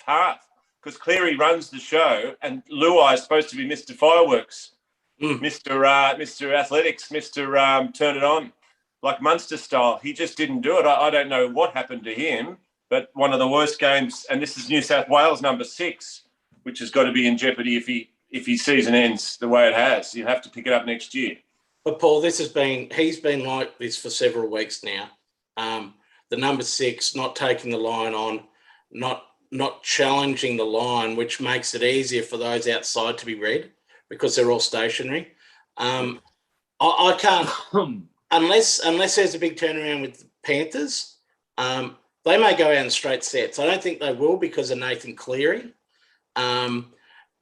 Speaker 5: half. Because Cleary runs the show, and Luai is supposed to be Mr. Fireworks, Mr. Athletics, Mr. Turn It On, like Munster style. He just didn't do it. I don't know what happened to him, but one of the worst games, and this is New South Wales number 6, which has got to be in jeopardy if his season ends the way it has. You'll have to pick it up next year.
Speaker 6: But Paul, he's been like this for several weeks now. The number 6 not taking the line on, not challenging the line, which makes it easier for those outside to be read because they're all stationary. I can't unless there's a big turnaround with the Panthers. They may go out in straight sets. I don't think they will because of Nathan Cleary,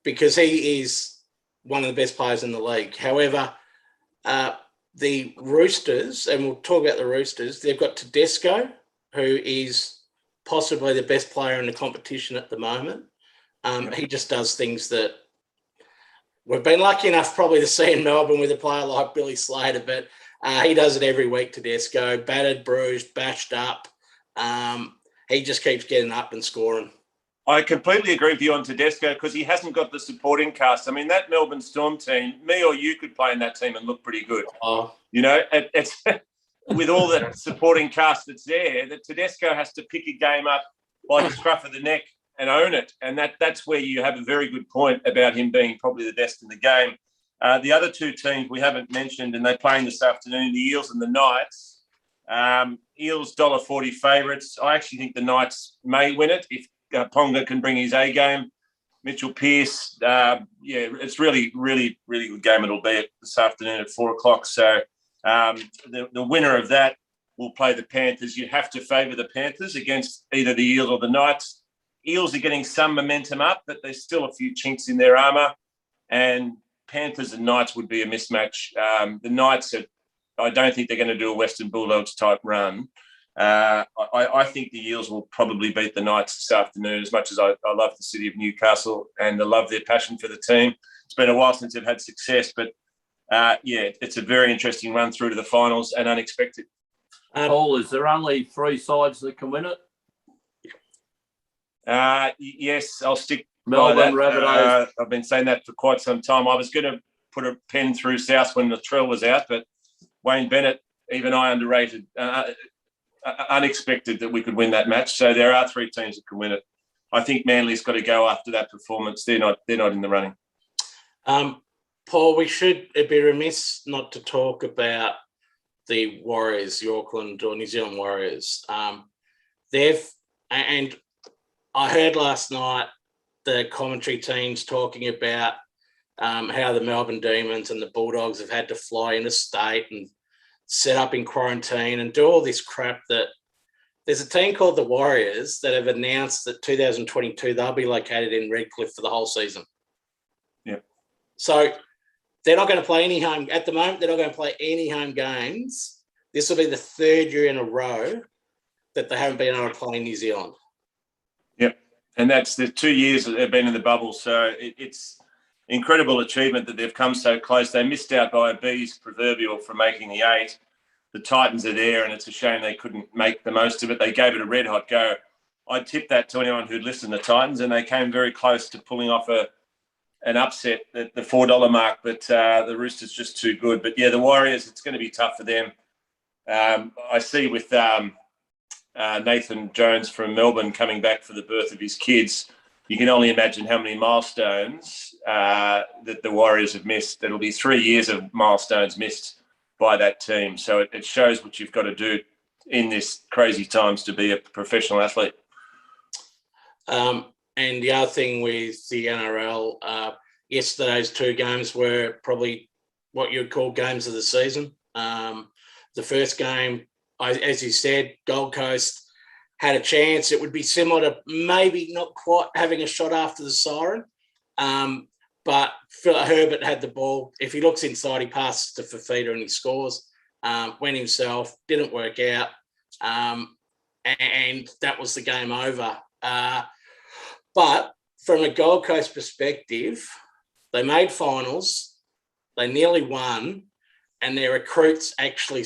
Speaker 6: because he is one of the best players in the league. However, the Roosters, and we'll talk about the Roosters, they've got Tedesco, who is possibly the best player in the competition at the moment. He just does things that we've been lucky enough probably to see in Melbourne with a player like Billy Slater, but he does it every week, Tedesco, battered, bruised, bashed up. He just keeps getting up and scoring.
Speaker 5: I completely agree with you on Tedesco because he hasn't got the supporting cast. I mean, that Melbourne Storm team, me or you could play in that team and look pretty good. You know, it's with all the supporting cast that's there, that Tedesco has to pick a game up by the scruff of the neck and own it. And that's where you have a very good point about him being probably the best in the game. The other 2 teams we haven't mentioned, and they're playing this afternoon, the Eels and the Knights. Eels $1.40 favourites. I actually think the Knights may win it if Ponga can bring his A game. Mitchell Pearce, it's really, really, really good game it'll be this afternoon at 4 o'clock. So the winner of that will play the Panthers. You have to favour the Panthers against either the Eels or the Knights. Eels are getting some momentum up, but there's still a few chinks in their armour. And Panthers and Knights would be a mismatch. The Knights, I don't think they're going to do a Western Bulldogs type run. I think the Eels will probably beat the Knights this afternoon, as much as I love the city of Newcastle and I love their passion for the team. It's been a while since they've had success, but it's a very interesting run through to the finals and unexpected.
Speaker 4: Paul, is there only 3 sides that can win it?
Speaker 5: Yes, I'll stick
Speaker 4: Melbourne,
Speaker 5: by that.
Speaker 4: Rabbitohs.
Speaker 5: I've been saying that for quite some time. I was going to put a pen through South when Latrell was out, but Wayne Bennett, even I underrated, unexpected that we could win that match. So there are 3 teams that can win it. I think Manly's got to go after that performance. They're not in the running.
Speaker 6: Paul, it'd be remiss not to talk about the Warriors, the Auckland or New Zealand Warriors. And I heard last night the commentary teams talking about how the Melbourne Demons and the Bulldogs have had to fly interstate and set up in quarantine and do all this crap. That there's a team called the Warriors that have announced that 2022 they'll be located in Redcliffe for the whole season.
Speaker 5: Yeah.
Speaker 6: So they're not going to play any home at the moment. They're not going to play any home games. This will be the 3rd year in a row that they haven't been able to play in New Zealand.
Speaker 5: Yep. And that's the 2 years that they've been in the bubble. So it's incredible achievement that they've come so close. They missed out by a bee's proverbial from making the 8. The Titans are there, and it's a shame they couldn't make the most of it. They gave it a red-hot go. I'd tip that to anyone who'd listened to the Titans, and they came very close to pulling off an upset at the $4 mark, but the Roosters just too good. But, yeah, the Warriors, it's going to be tough for them. I see with Nathan Jones from Melbourne coming back for the birth of his kids, you can only imagine how many milestones that the Warriors have missed. It'll be 3 years of milestones missed by that team. So it shows what you've got to do in this crazy times to be a professional athlete.
Speaker 6: And the other thing with the NRL, yesterday's 2 games were probably what you'd call games of the season. The first game, as you said, Gold Coast had a chance. It would be similar to maybe not quite having a shot after the siren, but Herbert had the ball. If he looks inside, he passes to Fafita and he scores. Went himself, didn't work out, and that was the game over. But from a Gold Coast perspective, they made finals, they nearly won, and their recruits actually,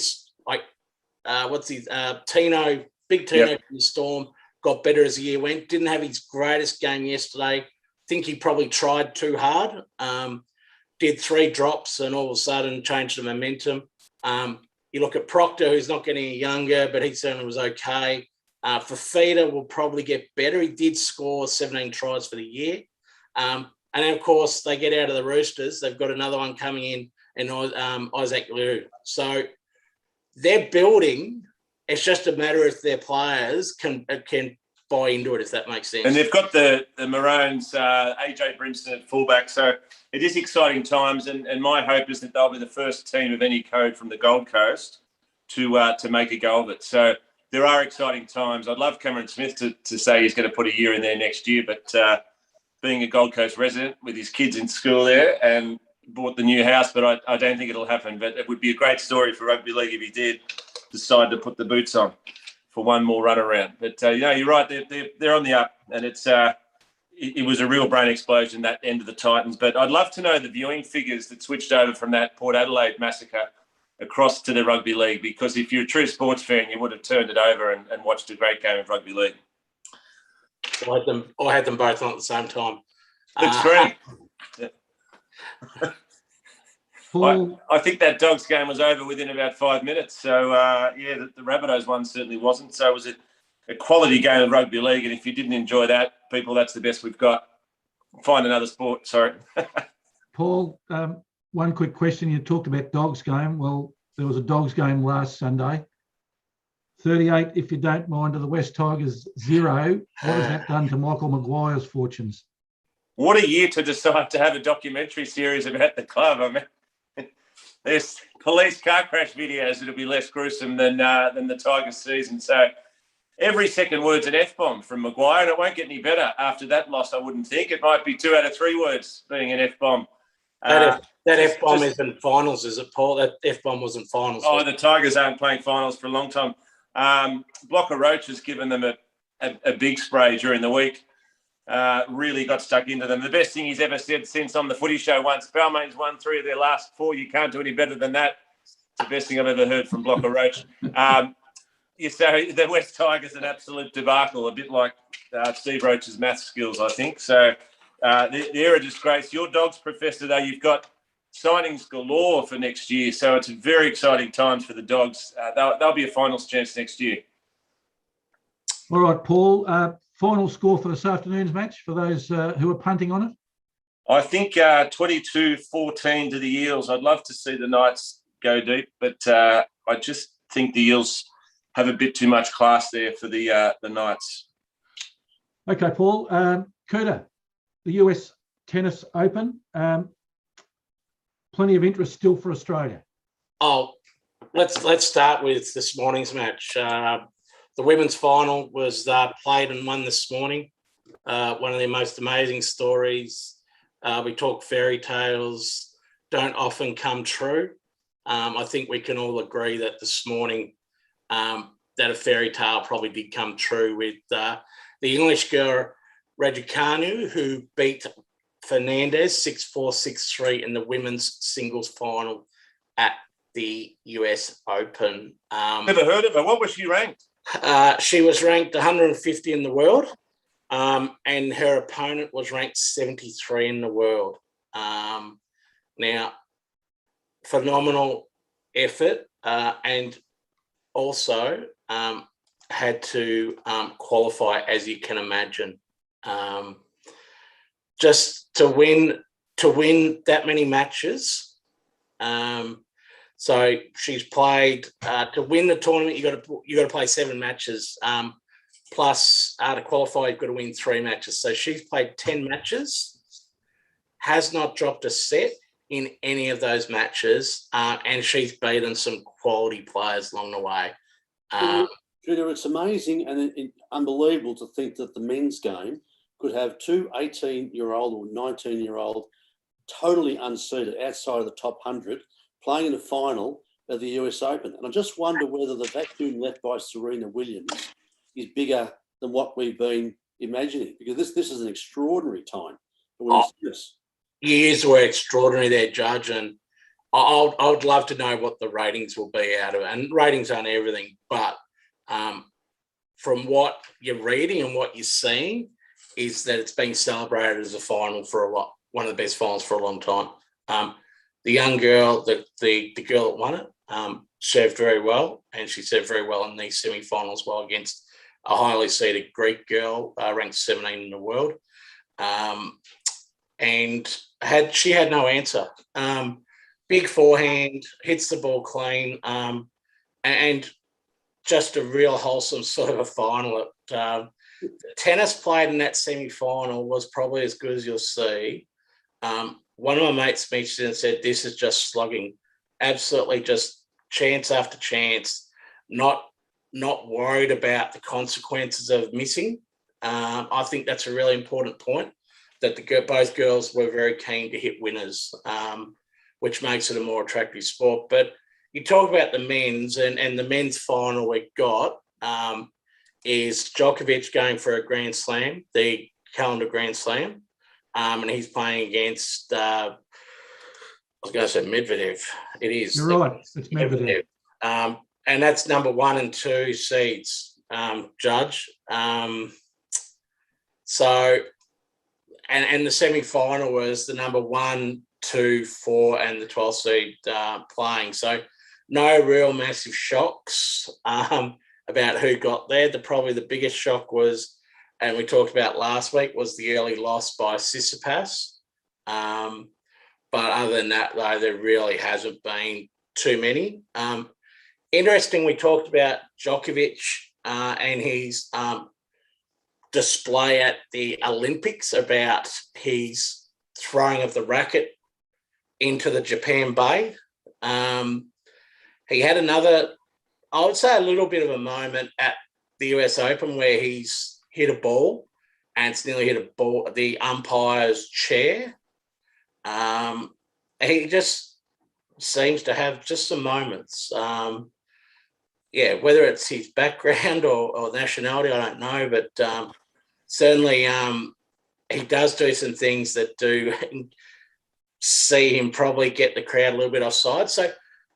Speaker 6: Tino, Big Tino from the Storm, got better as the year went. Didn't have his greatest game yesterday. Think he probably tried too hard. Did 3 drops and all of a sudden changed the momentum. You look at Proctor, who's not getting any younger, but he certainly was okay. Fafita will probably get better. He did score 17 tries for the year. And then, of course, they get out of the Roosters. They've got another one coming in Isaac Liu. So they're building. It's just a matter if their players can buy into it, if that makes sense.
Speaker 5: And they've got the Maroons, AJ Brimson at fullback. So it is exciting times. And my hope is that they'll be the first team of any code from the Gold Coast to make a go of it. So there are exciting times. I'd love Cameron Smith to say he's going to put a year in there next year, but being a Gold Coast resident with his kids in school there and bought the new house, but I don't think it'll happen. But it would be a great story for rugby league if he did decide to put the boots on for one more run around. But, you're right. They're on the up, and it was a real brain explosion, that end of the Titans. But I'd love to know the viewing figures that switched over from that Port Adelaide massacre across to the rugby league, because if you're a true sports fan, you would have turned it over and watched a great game of rugby league.
Speaker 6: I had them both on at the same time.
Speaker 5: Looks great. I think that Dogs game was over within about 5 minutes. So, the Rabbitohs one certainly wasn't. So it was a quality game of rugby league. And if you didn't enjoy that, people, that's the best we've got. Find another sport. Sorry.
Speaker 1: Paul, one quick question. You talked about Dogs game. Well, there was a Dogs game last Sunday. 38, if you don't mind, to the West Tigers 0. What has that done to Michael Maguire's fortunes?
Speaker 5: What a year to decide to have a documentary series about the club. I mean, there's police car crash videos that'll be less gruesome than the Tigers season. So every second word's an F-bomb from Maguire, and it won't get any better after that loss, I wouldn't think. It might be 2 out of 3 words being an F-bomb.
Speaker 6: That F-bomb is in finals, is it, Paul? That F-bomb was in finals.
Speaker 5: Oh, the Tigers aren't playing finals for a long time. Blocker Roach has given them a big spray during the week. Really got stuck into them. The best thing he's ever said since on the footy show once, Balmain's won 3 of their last 4. You can't do any better than that. It's the best thing I've ever heard from Blocker Roach. So the West Tigers an absolute debacle, a bit like Steve Roach's math skills, I think. So they're a disgrace. Your Dogs, Professor, though, you've got signings galore for next year. So it's very exciting times for the Dogs. They'll be a finals chance next year.
Speaker 1: All right, Paul. Final score for this afternoon's match for those who are punting on it?
Speaker 5: I think 22-14 to the Eels. I'd love to see the Knights go deep, but I just think the Eels have a bit too much class there for the Knights.
Speaker 1: Okay, Paul. Coutta, the US Tennis Open. Plenty of interest still for Australia.
Speaker 6: Oh, let's start with this morning's match. The women's final was played and won this morning. One of the most amazing stories. We talk fairy tales don't often come true. I think we can all agree that this morning that a fairy tale probably did come true with the English girl Raducanu, who beat Fernandez 6-4, 6-3 in the women's singles final at the US Open.
Speaker 5: Never heard of her. What was she ranked?
Speaker 6: She was ranked 150 in the world, and her opponent was ranked 73 in the world. Now, phenomenal effort, and also had to qualify, as you can imagine. Just to win that many matches, So she's played to win the tournament. You got to play 7 matches. Plus, to qualify, you've got to win 3 matches. So she's played 10 matches, has not dropped a set in any of those matches, and she's beaten some quality players along the way.
Speaker 3: Judah, it's amazing and unbelievable to think that the men's game could have 2 18-year-old or 19-year-old totally unseeded outside of the top 100 playing in a final of the US Open. And I just wonder whether the vacuum left by Serena Williams is bigger than what we've been imagining, because this is an extraordinary time for women's tennis.
Speaker 6: You used the word extraordinary there, Judge, and I would love to know what the ratings will be out of it. And ratings aren't everything, but from what you're reading and what you're seeing is that it's been celebrated as a final for one of the best finals for a long time. The young girl, the girl that won it, served very well, and she served very well in the semi-final as well against a highly seeded Greek girl, ranked 17 in the world. And she had no answer. Big forehand, hits the ball clean, and just a real wholesome sort of a final. The tennis played in that semi-final was probably as good as you'll see. One of my mates mentioned and said, this is just slugging, absolutely just chance after chance, not worried about the consequences of missing. I think that's a really important point, that both girls were very keen to hit winners, which makes it a more attractive sport. But you talk about the men's, and the men's final we got is Djokovic going for a Grand Slam, the calendar Grand Slam, and he's playing against, I was going to say Medvedev. It is.
Speaker 1: You're right, it's Medvedev.
Speaker 6: And that's number 1 and 2 seeds, Judge. So, and the semi-final was the number 1, 2, 4, and the 12th seed playing. So, no real massive shocks about who got there. Probably the biggest shock was, and we talked about last week, was the early loss by Tsitsipas. But other than that, though, there really hasn't been too many. Interesting, we talked about Djokovic and his display at the Olympics about his throwing of the racket into the Japan Bay. He had another, I would say, a little bit of a moment at the US Open where he's hit a ball and it's nearly hit the umpire's chair. He just seems to have just some moments. Whether it's his background or nationality, I don't know, but certainly he does do some things that do see him probably get the crowd a little bit offside. So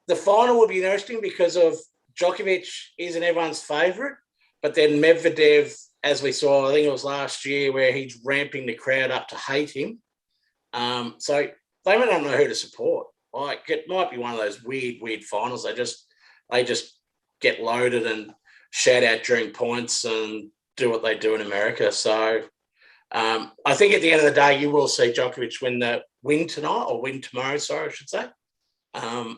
Speaker 6: the final will be interesting because of Djokovic isn't everyone's favourite, but then Medvedev, as we saw, I think it was last year, where he's ramping the crowd up to hate him. So they don't know who to support. Like, it might be one of those weird finals. They just get loaded and shout out during points and do what they do in America. So I think at the end of the day, you will see Djokovic win tomorrow, I should say. And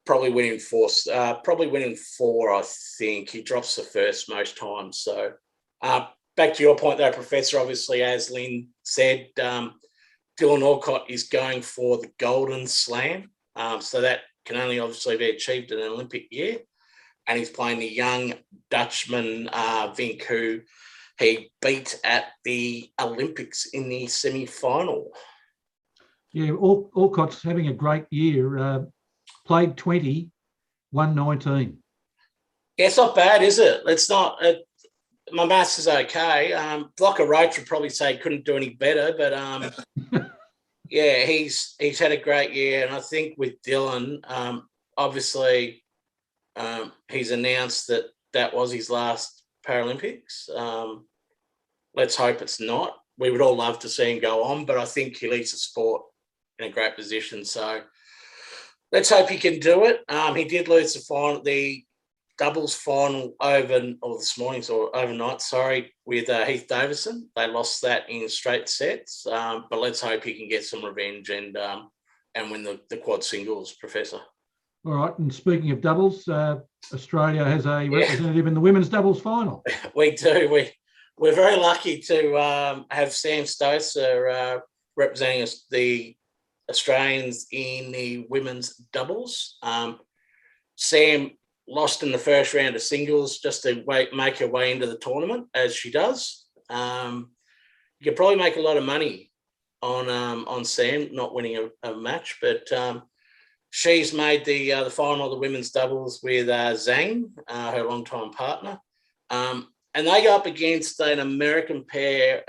Speaker 6: probably winning 4, I think. He drops the first most times. So back to your point, though, Professor, obviously, as Lynne said, Dylan Alcott is going for the Golden Slam. So that can only obviously be achieved in an Olympic year. And he's playing the young Dutchman, Vink, who he beat at the Olympics in the semi-final.
Speaker 1: Yeah, Alcott's having a great year. Played 20, won 19.
Speaker 6: Yeah, it's not bad, is it? It's not. My maths is okay. Blocker Roach would probably say couldn't do any better, but yeah, he's had a great year. And I think with Dylan, obviously, he's announced that was his last Paralympics. Let's hope it's not. We would all love to see him go on, but I think he leaves the sport in a great position. So let's hope he can do it. He did lose the doubles final overnight, with Heath Davison. They lost that in straight sets, but let's hope he can get some revenge and win the quad singles, Professor.
Speaker 1: All right. And speaking of doubles, Australia has a representative in the women's doubles final.
Speaker 6: We do. We're very lucky to have Sam Stocer representing us, the Australians in the women's doubles. Sam lost in the first round of singles just to make her way into the tournament, as she does. You could probably make a lot of money on Sam not winning a match, but she's made the final of the women's doubles with Zhang, her longtime partner. And they go up against an American pair,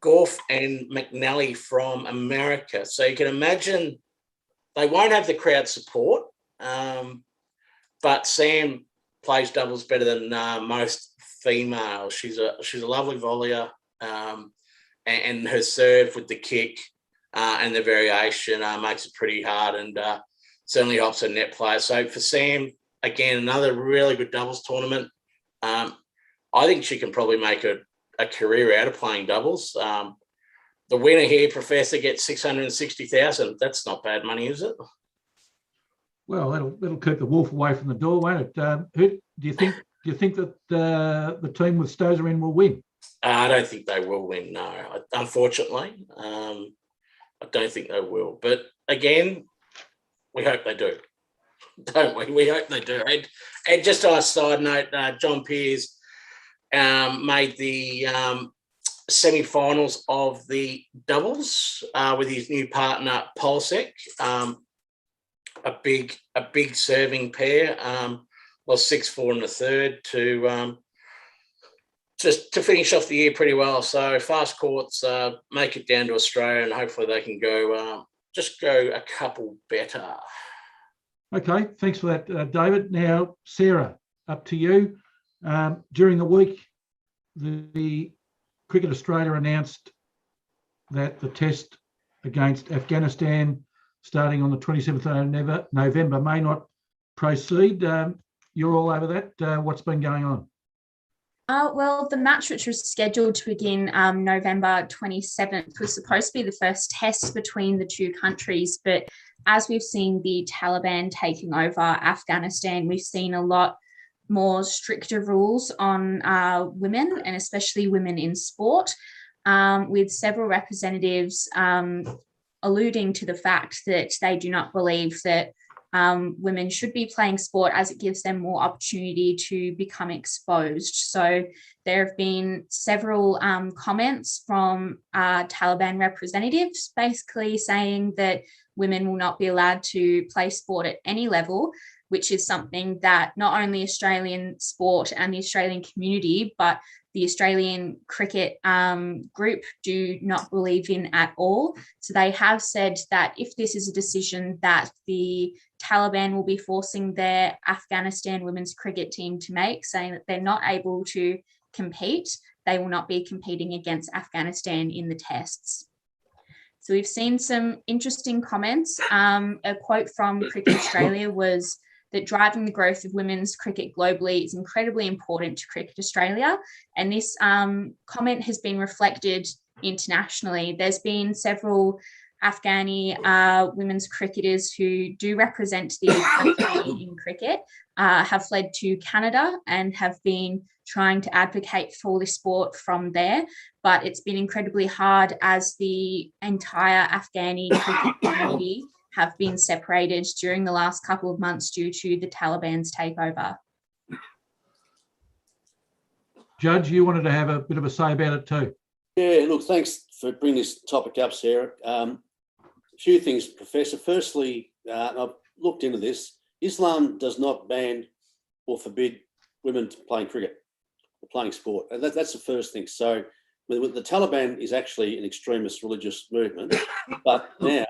Speaker 6: Gorf and McNally from America. So you can imagine they won't have the crowd support, but Sam plays doubles better than most females. She's a lovely volleyer, and her serve with the kick and the variation makes it pretty hard, and certainly helps her net player. So for Sam, again, another really good doubles tournament. I think she can probably make a career out of playing doubles. The winner here, Professor, gets 660,000. That's not bad money, is it?
Speaker 1: Well, that'll keep the wolf away from the door, won't it? Who do you think that the team with Stozer in will win?
Speaker 6: I don't think they will win. No, unfortunately, I don't think they will. But again, we hope they do, don't we? We hope they do. And just on a side note, John Pearce made the semi-finals of the doubles with his new partner Polsek. A big serving pair. Lost 6-4 in the third to just to finish off the year pretty well. So fast courts make it down to Australia, and hopefully they can go a couple better.
Speaker 1: Okay, thanks for that, David. Now, Sarah, up to you. During the week, the Cricket Australia announced that the test against Afghanistan, starting on the 27th of November, may not proceed. You're all over that. What's been going on?
Speaker 7: Well, the match, which was scheduled to begin November 27th, was supposed to be the first test between the two countries. But as we've seen the Taliban taking over Afghanistan, we've seen a lot more stricter rules on women, and especially women in sport, with several representatives alluding to the fact that they do not believe that women should be playing sport, as it gives them more opportunity to become exposed. So there have been several comments from Taliban representatives basically saying that women will not be allowed to play sport at any level, which is something that not only Australian sport and the Australian community, but the Australian cricket group do not believe in at all. So they have said that if this is a decision that the Taliban will be forcing their Afghanistan women's cricket team to make, saying that they're not able to compete, they will not be competing against Afghanistan in the tests. So we've seen some interesting comments. A quote from Cricket Australia was that driving the growth of women's cricket globally is incredibly important to Cricket Australia. And this comment has been reflected internationally. There's been several Afghani women's cricketers who do represent the country in cricket, have fled to Canada and have been trying to advocate for this sport from there. But it's been incredibly hard as the entire Afghani cricket community have been separated during the last couple of months due to the Taliban's takeover.
Speaker 1: Judge, you wanted to have a bit of a say about it too.
Speaker 3: Yeah, look, thanks for bringing this topic up, Sarah. A few things, Professor. Firstly, I've looked into this. Islam does not ban or forbid women playing cricket or playing sport. And that's the first thing. So the Taliban is actually an extremist religious movement, but now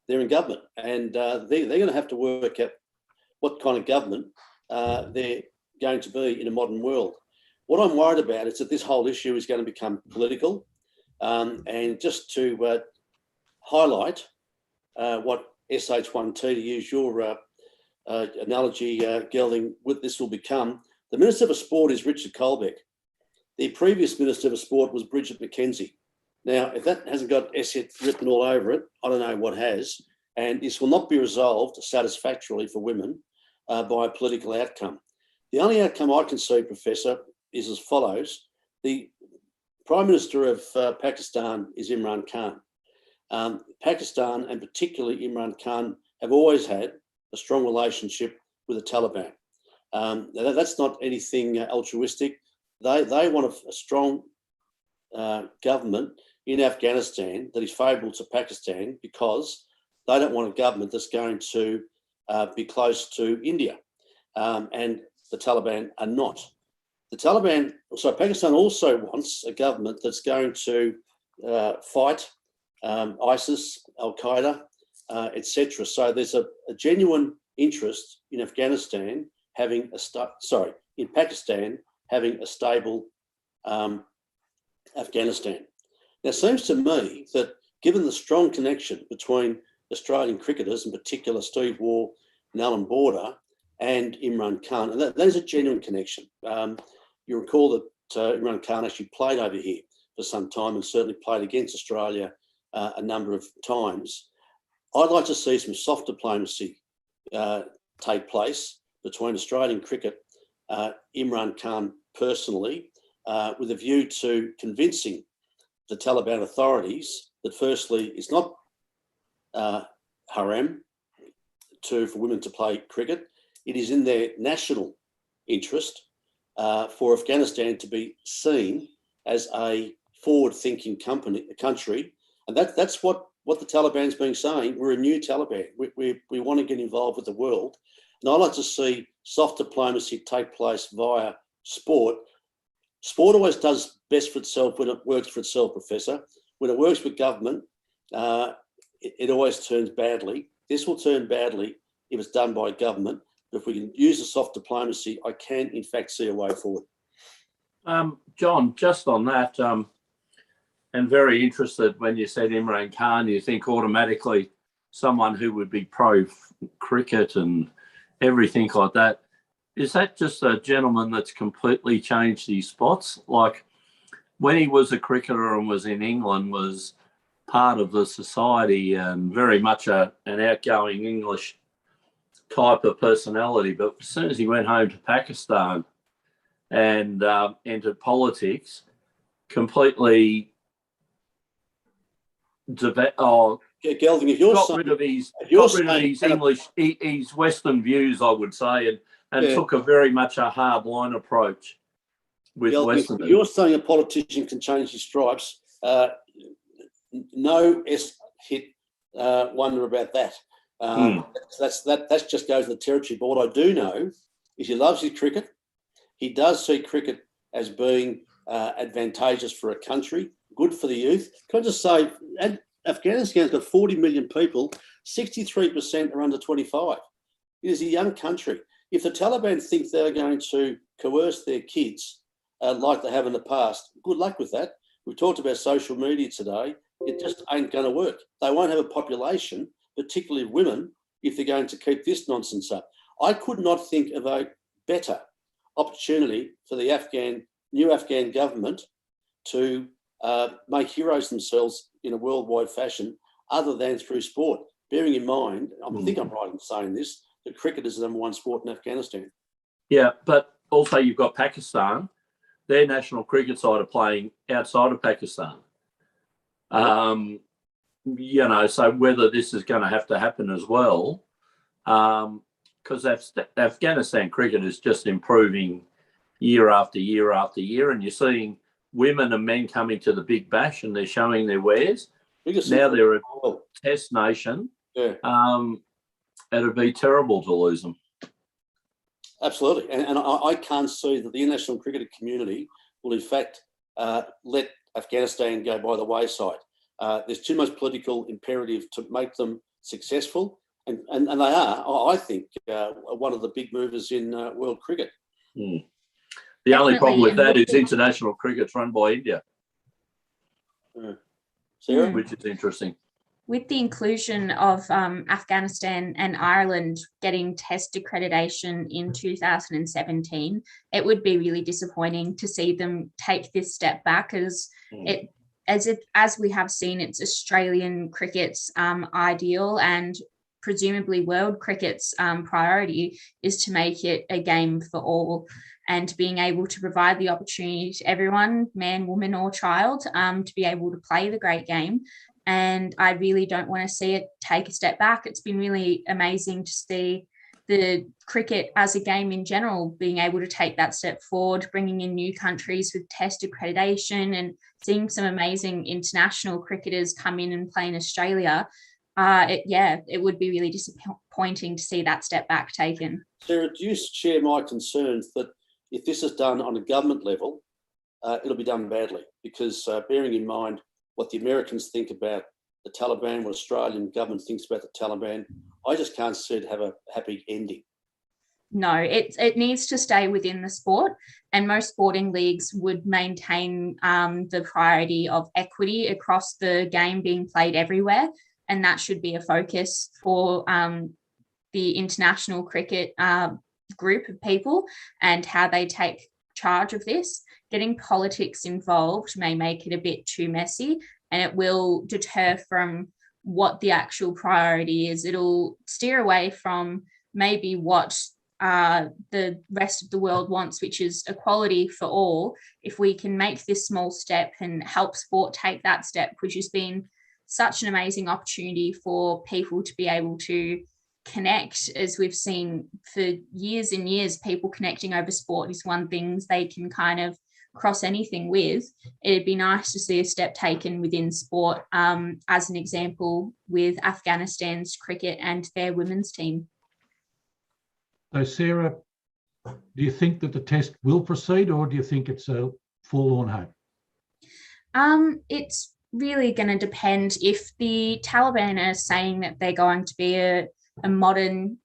Speaker 3: they're in government, and they're going to have to work out what kind of government they're going to be in a modern world. What I'm worried about is that this whole issue is going to become political. And just to highlight what SH1T, to use your analogy, Gelding, what this will become, the Minister for Sport is Richard Colbeck. The previous Minister for Sport was Bridget McKenzie. Now, if that hasn't got SH written all over it, I don't know what has. and this will not be resolved satisfactorily for women by a political outcome. The only outcome I can see, Professor, is as follows. The Prime Minister of Pakistan is Imran Khan. Pakistan, and particularly Imran Khan, have always had a strong relationship with the Taliban. That's not anything altruistic. They want a strong government in Afghanistan that is favourable to Pakistan, because they don't want a government that's going to be close to India, and the Taliban are not. Pakistan also wants a government that's going to fight ISIS, Al Qaeda, etc. So there's a genuine interest in Afghanistan having in Pakistan having a stable Afghanistan. Now, it seems to me that given the strong connection between Australian cricketers, in particular Steve Waugh and Alan Border, and Imran Khan, and that is a genuine connection. You recall that Imran Khan actually played over here for some time and certainly played against Australia a number of times. I'd like to see some soft diplomacy take place between Australian cricket, Imran Khan personally, with a view to convincing the Taliban authorities that firstly, it's not haram for women to play cricket. It is in their national interest for Afghanistan to be seen as a forward-thinking country, and that's what the Taliban's been saying. We're a new Taliban. We want to get involved with the world, and I'd like to see soft diplomacy take place via sport. Sport always does best for itself when it works for itself, Professor. When it works with government, it always turns badly. This will turn badly if it's done by government. But if we can use the soft diplomacy, I can, in fact, see a way forward.
Speaker 4: John, just on that, and very interested when you said Imran Khan, you think automatically someone who would be pro-cricket and everything like that. Is that just a gentleman that's completely changed his spots? Like when he was a cricketer and was in England, was part of the society and very much an outgoing English type of personality. But as soon as he went home to Pakistan and entered politics, completely
Speaker 3: Gelding, if you're
Speaker 4: got rid of his English, his Western views, I would say, and took a very much a hard line approach with Western.
Speaker 3: If you're saying a politician can change his stripes, no hit wonder about that. That just goes in the territory. But what I do know is he loves his cricket. He does see cricket as being advantageous for a country, good for the youth. Can I just say, Afghanistan's got 40 million people, 63% are under 25. It is a young country. If the Taliban think they're going to coerce their kids like they have in the past, good luck with that. We've talked about social media today. It just ain't going to work. They won't have a population, particularly women, if they're going to keep this nonsense up. I could not think of a better opportunity for the new Afghan government to make heroes themselves in a worldwide fashion other than through sport. Bearing in mind, I think I'm right in saying this, that cricket is the number one sport in Afghanistan.
Speaker 4: Yeah, but also you've got Pakistan. Their national cricket side are playing outside of Pakistan. So whether this is going to have to happen as well, because Afghanistan cricket is just improving year after year after year, and you're seeing women and men coming to the Big Bash and they're showing their wares. Now they're a test nation.
Speaker 3: Yeah.
Speaker 4: It'd be terrible to lose them.
Speaker 3: Absolutely. And I can't see that the international cricket community will, in fact, let Afghanistan go by the wayside. There's too much political imperative to make them successful. And they are, I think, one of the big movers in world cricket.
Speaker 4: The only problem with that is international cricket's run by India.
Speaker 3: Sarah?
Speaker 4: Which is interesting.
Speaker 7: With the inclusion of Afghanistan and Ireland getting test accreditation in 2017, it would be really disappointing to see them take this step back, as as we have seen, it's Australian cricket's ideal, and presumably world cricket's priority is to make it a game for all, and being able to provide the opportunity to everyone, man, woman or child, to be able to play the great game. And I really don't want to see it take a step back. It's been really amazing to see the cricket as a game in general being able to take that step forward, bringing in new countries with test accreditation and seeing some amazing international cricketers come in and play in Australia. It would be really disappointing to see that step back taken.
Speaker 3: Sarah, do you share my concerns that if this is done on a government level, it'll be done badly? Because bearing in mind what the Americans think about the Taliban, what Australian government thinks about the Taliban, I just can't see it have a happy ending.
Speaker 7: No, it needs to stay within the sport, and most sporting leagues would maintain the priority of equity across the game being played everywhere, and that should be a focus for the international cricket group of people and how they take charge of this. Getting politics involved may make it a bit too messy, and it will deter from what the actual priority is. It'll steer away from maybe what the rest of the world wants, which is equality for all. If we can make this small step and help sport take that step, which has been such an amazing opportunity for people to be able to connect, as we've seen for years and years, people connecting over sport is one thing they can kind of cross anything with. It'd be nice to see a step taken within sport, as an example with Afghanistan's cricket and their women's team.
Speaker 1: So, Sarah, do you think that the test will proceed, or do you think it's a forlorn hope?
Speaker 7: It's really going to depend. If the Taliban are saying that they're going to be a modern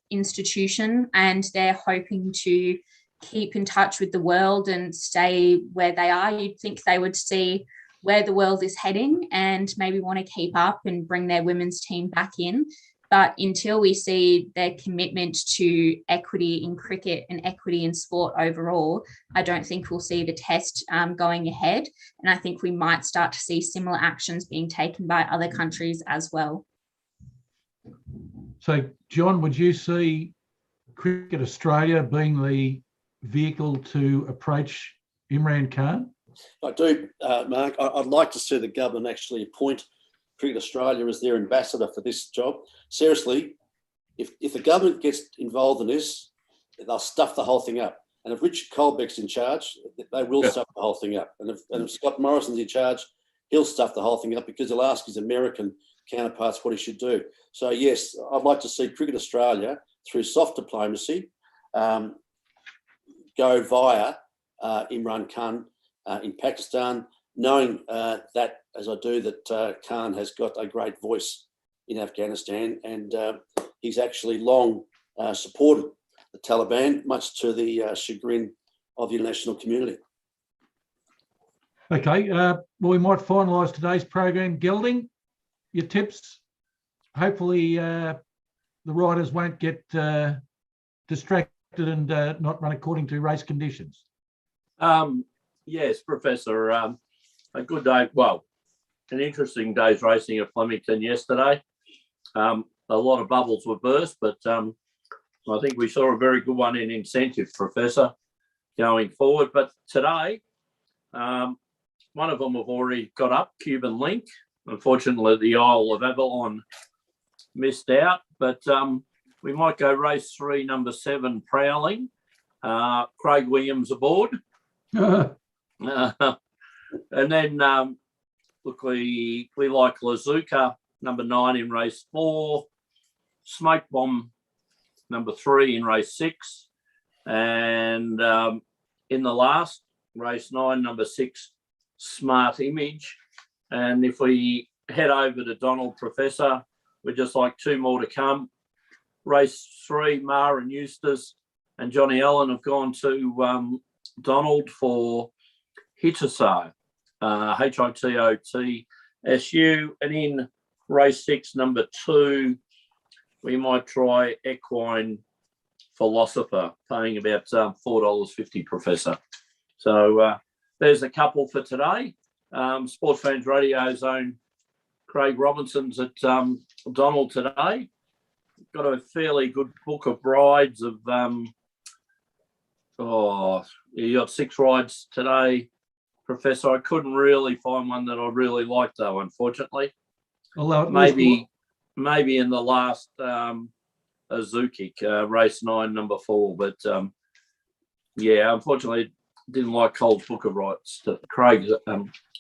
Speaker 7: institution and they're hoping to keep in touch with the world and stay where they are, you'd think they would see where the world is heading and maybe want to keep up and bring their women's team back in. But until we see their commitment to equity in cricket and equity in sport overall, I don't think we'll see the test going ahead. And I think we might start to see similar actions being taken by other countries as well.
Speaker 1: So, John, would you see Cricket Australia being the vehicle to approach Imran Khan?
Speaker 3: I do, Mark. I'd like to see the government actually appoint Cricket Australia as their ambassador for this job. Seriously, if the government gets involved in this, they'll stuff the whole thing up. And if Richard Colbeck's in charge, they will stuff the whole thing up. And if Scott Morrison's in charge, he'll stuff the whole thing up because he'll ask his American counterparts what he should do. So, yes, I'd like to see Cricket Australia, through soft diplomacy, go via Imran Khan in Pakistan, knowing that, as I do, that Khan has got a great voice in Afghanistan, and he's actually long supported the Taliban, much to the chagrin of the international community. Okay, well, we might finalise today's program. Gelding, your tips? Hopefully the riders won't get distracted and not run according to race conditions.
Speaker 4: Yes, Professor. A good day. Well, an interesting day's racing at Flemington yesterday. A lot of bubbles were burst, but I think we saw a very good one in incentive, Professor, going forward. But today, one of them have already got up, Cuban Link. Unfortunately, the Isle of Avalon missed out, but we might go race 3, number 7, Prowling. Craig Williams aboard. And then, look, we like Lazuka, number 9 in race 4, Smoke Bomb, number 3 in race 6, and in the last, race 9, number 6, Smart Image. And if we head over to Donald, Professor, we'd just like 2 more to come. Race 3, Ma and Eustace and Johnny Allen have gone to Donald for Hitosu, Hitotsu. And in race 6, number 2, we might try Equine Philosopher, paying about $4.50, Professor. So there's a couple for today. Sportzfan Radio's own Craig Robinson's at Donald today. Got a fairly good book of rides of, you got 6 rides today, Professor. I couldn't really find one that I really liked, though, unfortunately.
Speaker 1: Although
Speaker 4: maybe in the last Azuki, race 9, number 4. But, unfortunately, didn't like Cole's book of rides, Craig's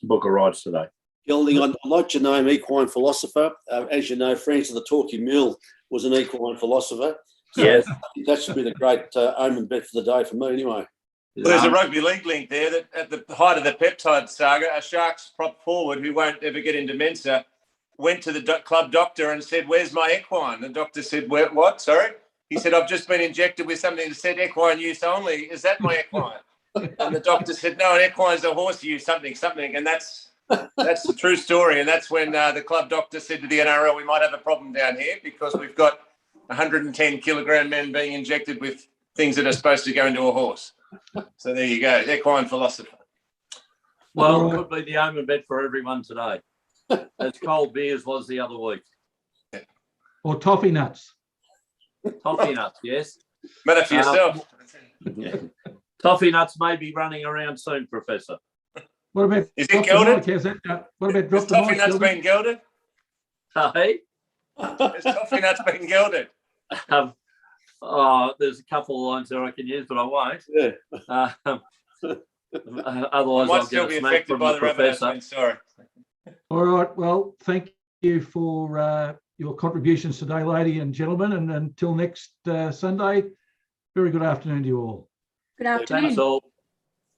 Speaker 4: book of rides today.
Speaker 3: Gelding, I liked your name, Equine Philosopher. As you know, Francis the Talkie Mill was an equine philosopher. So
Speaker 4: yes.
Speaker 3: That should be the great omen bet for the day for me anyway.
Speaker 5: Well, there's a rugby league link there that at the height of the peptide saga, a Sharks prop forward who won't ever get into Mensa went to the club doctor and said, "Where's my equine?" The doctor said, "What? Sorry?" He said, "I've just been injected with something that said equine use only. Is that my equine?" And the doctor said, "No, an equine's a horse use something." And that's the true story. And that's when the club doctor said to the NRL, "We might have a problem down here because we've got 110 kilogram men being injected with things that are supposed to go into a horse." So there you go, equine philosopher.
Speaker 4: Well, it could be the omen bet for everyone today, as cold beers was the other week.
Speaker 1: Or toffee nuts.
Speaker 4: Toffee nuts, yes.
Speaker 5: Matter for yourself.
Speaker 4: Toffee nuts may be running around soon, Professor.
Speaker 1: What about
Speaker 5: Is it gelded?
Speaker 1: What about
Speaker 5: Has toffee nuts been gelded?
Speaker 4: Hey?
Speaker 5: Has toffee nuts been gelded?
Speaker 4: There's a couple of lines there I can use, but I won't.
Speaker 3: Yeah.
Speaker 4: Otherwise,
Speaker 5: might
Speaker 4: I'll
Speaker 5: still
Speaker 4: get
Speaker 5: be
Speaker 4: a smack
Speaker 5: affected
Speaker 4: from
Speaker 5: by
Speaker 4: the
Speaker 5: the
Speaker 4: Professor.
Speaker 5: Rabbitohs. Sorry.
Speaker 1: All right. Well, thank you for your contributions today, ladies and gentlemen. And until next Sunday, very good afternoon to you all.
Speaker 7: Good afternoon.
Speaker 4: Thanks all.